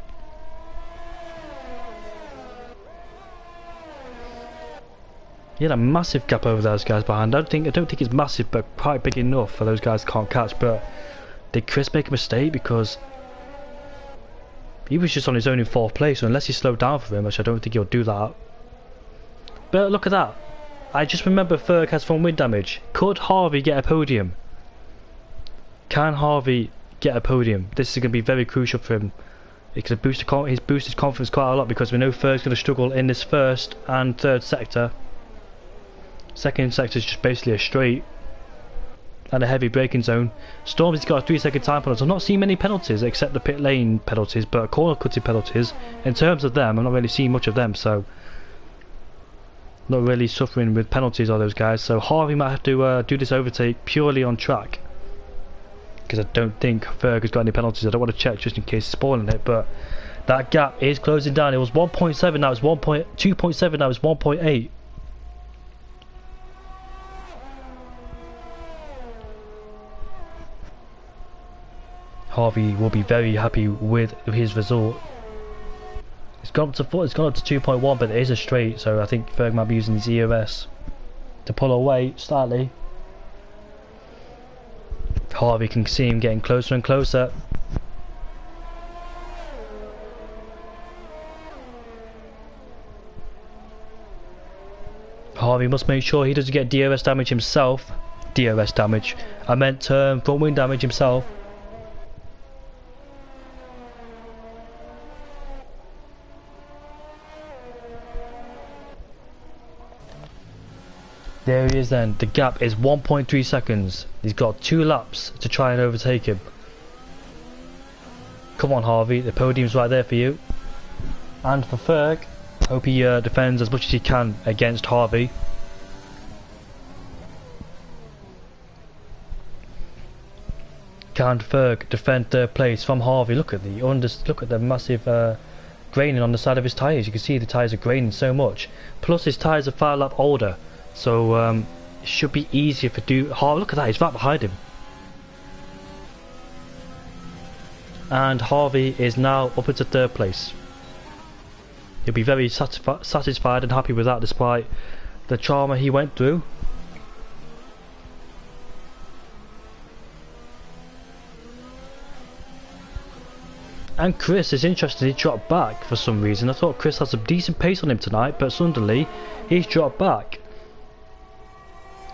He had a massive gap over those guys behind. I don't think it's massive, but quite big enough for those guys can't catch. But did Chris make a mistake? Because he was just on his own in 4th place, so unless he slowed down for him, which I don't think he'll do that. But look at that. I just remember Ferg has full wind damage. Could Harvey get a podium? Can Harvey get a podium? This is going to be very crucial for him. It could boost his confidence quite a lot, because we know Ferg's going to struggle in this 1st and 3rd sector. 2nd sector is just basically a straight and a heavy braking zone. Stormzy's got a 3-second time penalty. I've not seen many penalties except the pit lane penalties, but corner cutting penalties, in terms of them, I'm not really seeing much of them, so not really suffering with penalties are those guys. So Harvey might have to do this overtake purely on track, because I don't think Ferg has got any penalties. I don't want to check just in case spoiling it, but that gap is closing down. It was 1.7, now it's 2.7, now it's 1.8. Harvey will be very happy with his result. It's gone up to 2.1, but it is a straight, so I think Ferg might be using his EOS to pull away slightly. Harvey can see him getting closer and closer. Harvey must make sure he doesn't get DRS damage himself. DRS damage. I meant front wing damage himself. There he is then. The gap is 1.3 seconds. He's got 2 laps to try and overtake him. Come on Harvey, the podium's right there for you. And for Ferg, hope he defends as much as he can against Harvey. Can Ferg defend 3rd place from Harvey? Look at the massive graining on the side of his tyres. You can see the tyres are graining so much. Plus his tyres are 5 laps older. So it should be easier for look at that, he's right behind him. And Harvey is now up into 3rd place. He'll be very satisfied and happy with that, despite the trauma he went through. And Chris is interesting, he dropped back for some reason. I thought Chris had some decent pace on him tonight, but suddenly he's dropped back.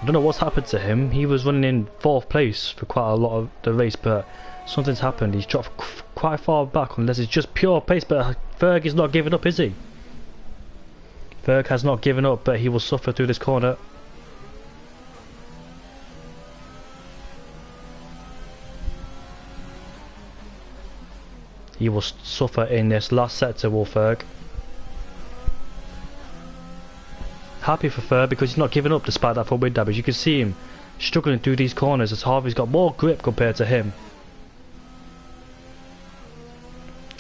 I don't know what's happened to him. He was running in 4th place for quite a lot of the race, but something's happened. He's dropped quite far back, unless it's just pure pace. But Ferg is not giving up, is he? Ferg has not given up, but he will suffer through this corner. He will suffer in this last sector, will Ferg. Happy for Ferg because he's not giving up despite that full wind damage. You can see him struggling through these corners as Harvey's got more grip compared to him.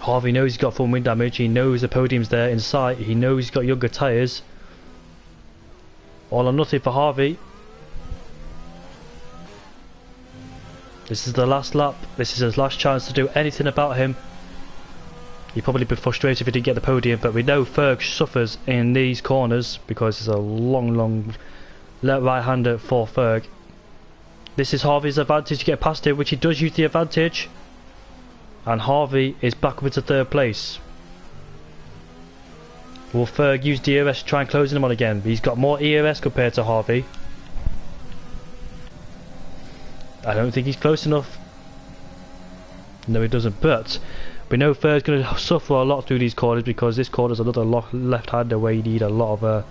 Harvey knows he's got full wind damage, he knows the podium's there in sight, he knows he's got younger tyres. All or nothing for Harvey. This is the last lap, this is his last chance to do anything about him. He'd probably be frustrated if he didn't get the podium, but we know Ferg suffers in these corners because it's a long right-hander for Ferg. This is Harvey's advantage to get past him, which he does use the advantage. And Harvey is back up into 3rd place. Will Ferg use DRS to try and close him on again? He's got more ERS compared to Harvey. I don't think he's close enough. No, he doesn't. But we know third's going to suffer a lot through these corners because this corner's another left-hander where you need a lot of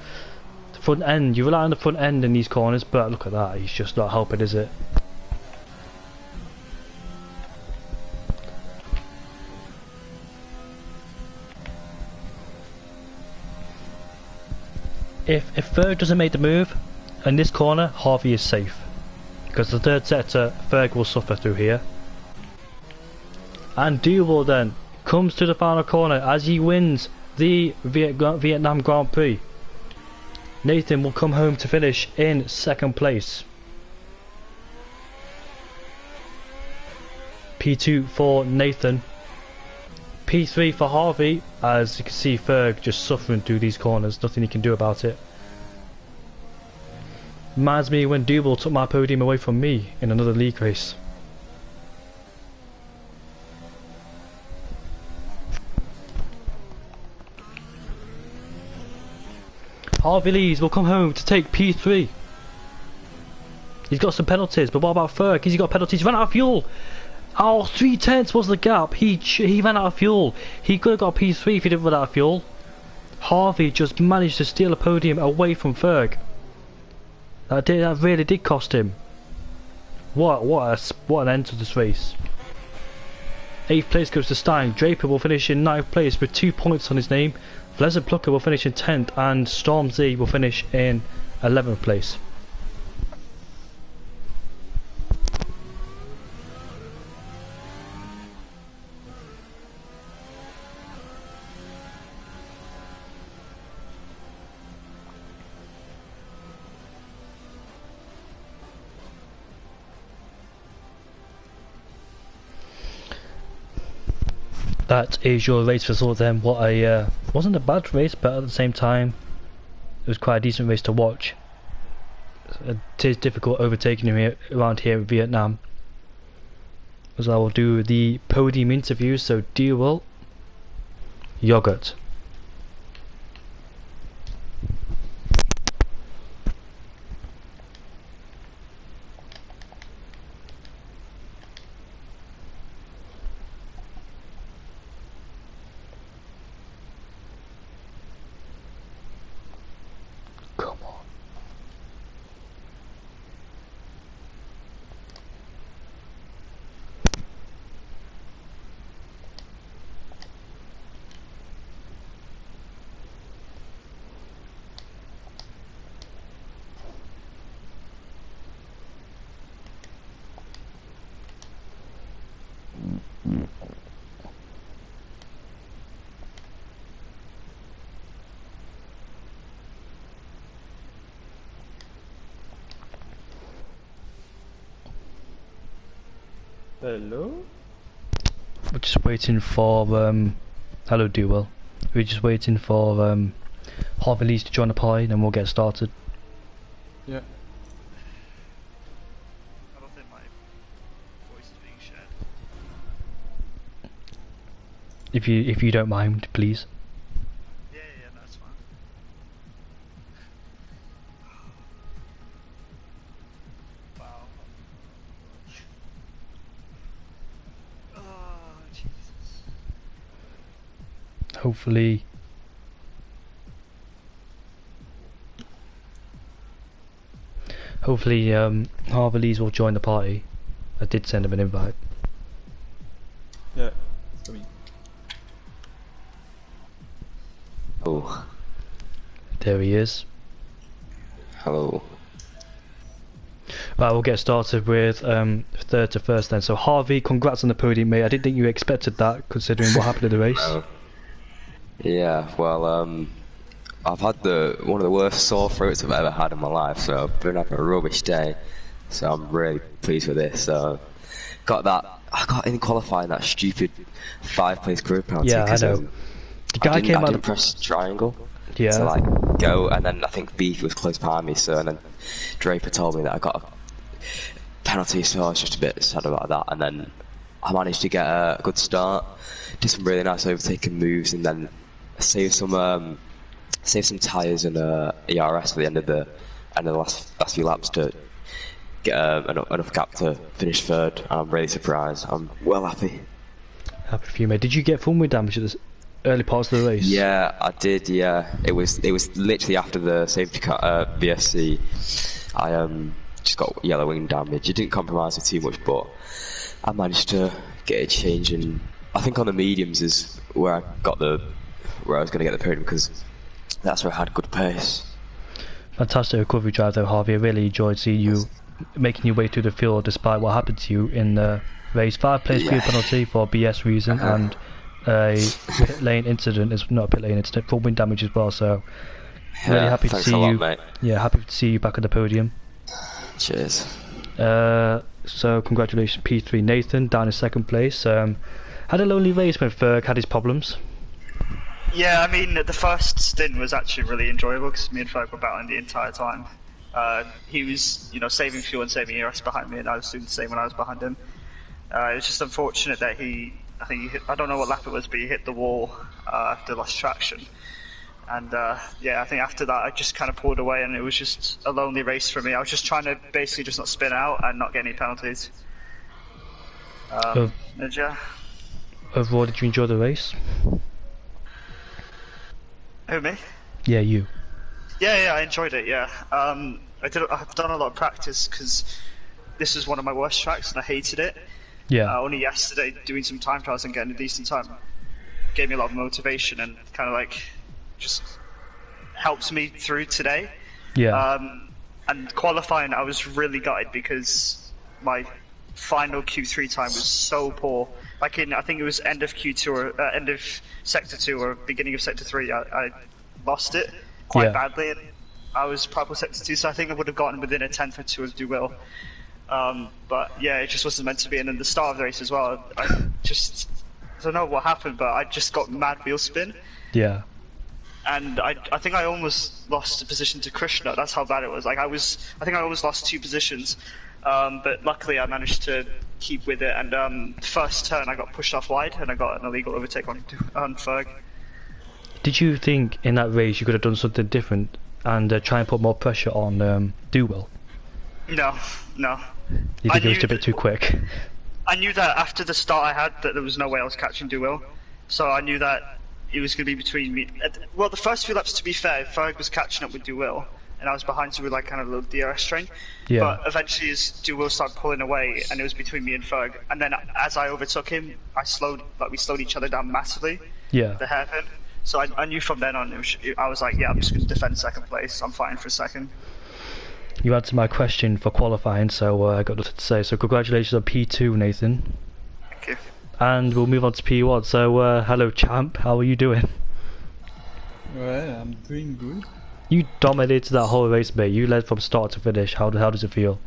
front end. You rely on the front end in these corners, but look at that. He's just not helping, is it? If Ferg doesn't make the move in this corner, Harvey is safe. Because the third sector, Ferg will suffer through here. And Duval then comes to the final corner as he wins the Vietnam Grand Prix. Nathan will come home to finish in second place. P2 for Nathan. P3 for Harvey, as you can see Ferg just suffering through these corners, nothing he can do about it. Reminds me when Duval took my podium away from me in another league race. Harvey Lees will come home to take P3. He's got some penalties, but what about Ferg? He's got penalties, he ran out of fuel! Oh, 3/10 was the gap. He ran out of fuel. He could have got P3 if he didn't run out of fuel. Harvey just managed to steal a podium away from Ferg. That really did cost him. What an end to this race. 8th place goes to Stein. Draper will finish in 9th place with 2 points on his name. Pleasant Plucker will finish in 10th, and Stormzy will finish in 11th place. That is your race result then. What a wasn't a bad race, but at the same time it was quite a decent race to watch. It is difficult overtaking him here, around here in Vietnam. As I will do the podium interviews, so Duval, Yogurt. Hello? We're just waiting for hello Duval. We're just waiting for Harvey Lees to join the party, then we'll get started. Yeah. I don't think my voice is being shared. If you don't mind, please. Yeah, that's fine. Wow. Oh, Jesus. Hopefully Harvey Lees will join the party. I did send him an invite. Yeah, it's for me. Oh, There he is. hello. Right, we'll get started with third to first then. So Harvey, congrats on the podium, mate. I didn't think you expected that considering what happened in the race. Yeah, well, I've had one of the worst sore throats I've ever had in my life, so I've been having a rubbish day. So I'm really pleased with this. I got in qualifying that stupid 5-place group penalty. Yeah, I know. The guy came out. I didn't press triangle. Yeah. To like go, and then I think Beef was close behind me. So and then Draper told me that I got a penalty, so I was just a bit sad about that. And then I managed to get a good start, did some really nice overtaking moves, and then saved some tyres and ERS for the end of the last few laps to get enough gap to finish third. I'm really surprised. I'm well happy. Happy for you, mate. Did you get full wind damage at the early parts of the race? Yeah, I did. Yeah, it was literally after the safety car BSC. I just got yellow wing damage. It didn't compromise me too much, but I managed to get a change, and I think on the mediums is where I was going to get the podium, because that's where I had good pace. Fantastic recovery drive though, Harvey. I really enjoyed seeing you making your way through the field despite what happened to you in the race. 5 players free penalty for BS reason, and a pit lane incident is not a pit lane incident, full wind damage as well. So really happy to see you. Mate. Yeah, happy to see you back at the podium. Cheers. So congratulations, P3 Nathan down in 2nd place. Had a lonely race when Ferg had his problems. Yeah, I mean, the first stint was actually really enjoyable because me and Ferg were battling the entire time. He was, saving fuel and saving ERS behind me, and I was doing the same when I was behind him. It was just unfortunate that I don't know what lap it was, but he hit the wall after lost traction. And yeah, I think after that I just kind of pulled away, and it was just a lonely race for me. I was just trying to basically just not spin out and not get any penalties. And yeah. Overall, did you enjoy the race? Who, me? Yeah, you. Yeah, I enjoyed it. Yeah, I've done a lot of practice because this is one of my worst tracks, and I hated it. Yeah. Only yesterday, doing some time trials and getting a decent time, gave me a lot of motivation and kind of like just helped me through today. Yeah. And qualifying, I was really gutted because my final Q3 time was so poor. Like I think it was end of Q2 or end of Sector 2 or beginning of Sector 3, I lost it quite badly. And I was purple Sector 2, so I think I would have gotten within a 10th or 2 of do well. But yeah, it just wasn't meant to be. And then the start of the race as well, I don't know what happened, but I just got mad wheel spin. Yeah. And I think I almost lost a position to Krishna. That's how bad it was. Like I think I almost lost 2 positions. But luckily I managed to keep with it, and first turn I got pushed off wide and I got an illegal overtake on Ferg. Did you think in that race you could have done something different and try and put more pressure on Dewell? No. You think it was a bit too quick? I knew that after the start I had that there was no way I was catching Dewell, so I knew that it was going to be between me. Well, the first few laps, to be fair, Ferg was catching up with Dewell, and I was behind him with like kind of a little DRS train. Yeah. But eventually his Dewell started pulling away, and it was between me and Ferg. And then as I overtook him, we slowed each other down massively. Yeah. The hairpin. So I knew from then on, I was like, yeah, I'm just going to defend 2nd place. I'm fighting for 2nd. You answered my question for qualifying, so I got nothing to say. So congratulations on P2, Nathan. Thank you. And we'll move on to P1. So hello, champ. How are you doing? Well, I'm doing good. You dominated that whole race, mate. You led from start to finish. How does it feel?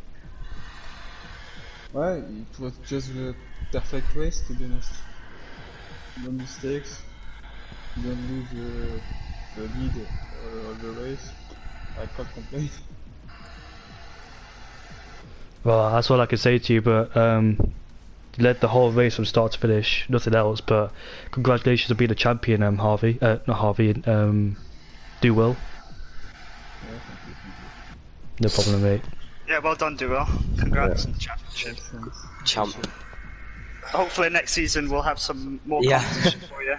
Well, it was just a perfect race, to be honest. No mistakes. Don't lose the lead of the race. I can't complain. Well, that's all I can say to you, but you led the whole race from start to finish, nothing else, but congratulations on being a champion, Harvey. Not Harvey, Dewell. Yeah, thank you. No problem, mate. Yeah, well done, Dewell. Congrats on the championship. Champ. Hopefully next season we'll have some more competition for you.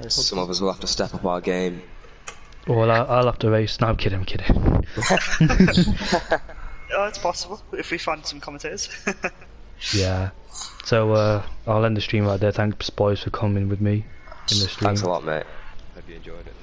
Some of us will have to step up our game. Well, I'll have to race. No, I'm kidding. Oh, it's possible if we find some commentators. Yeah. So I'll end the stream right there. Thanks, boys, for coming with me in the stream. Thanks a lot, mate. Hope you enjoyed it.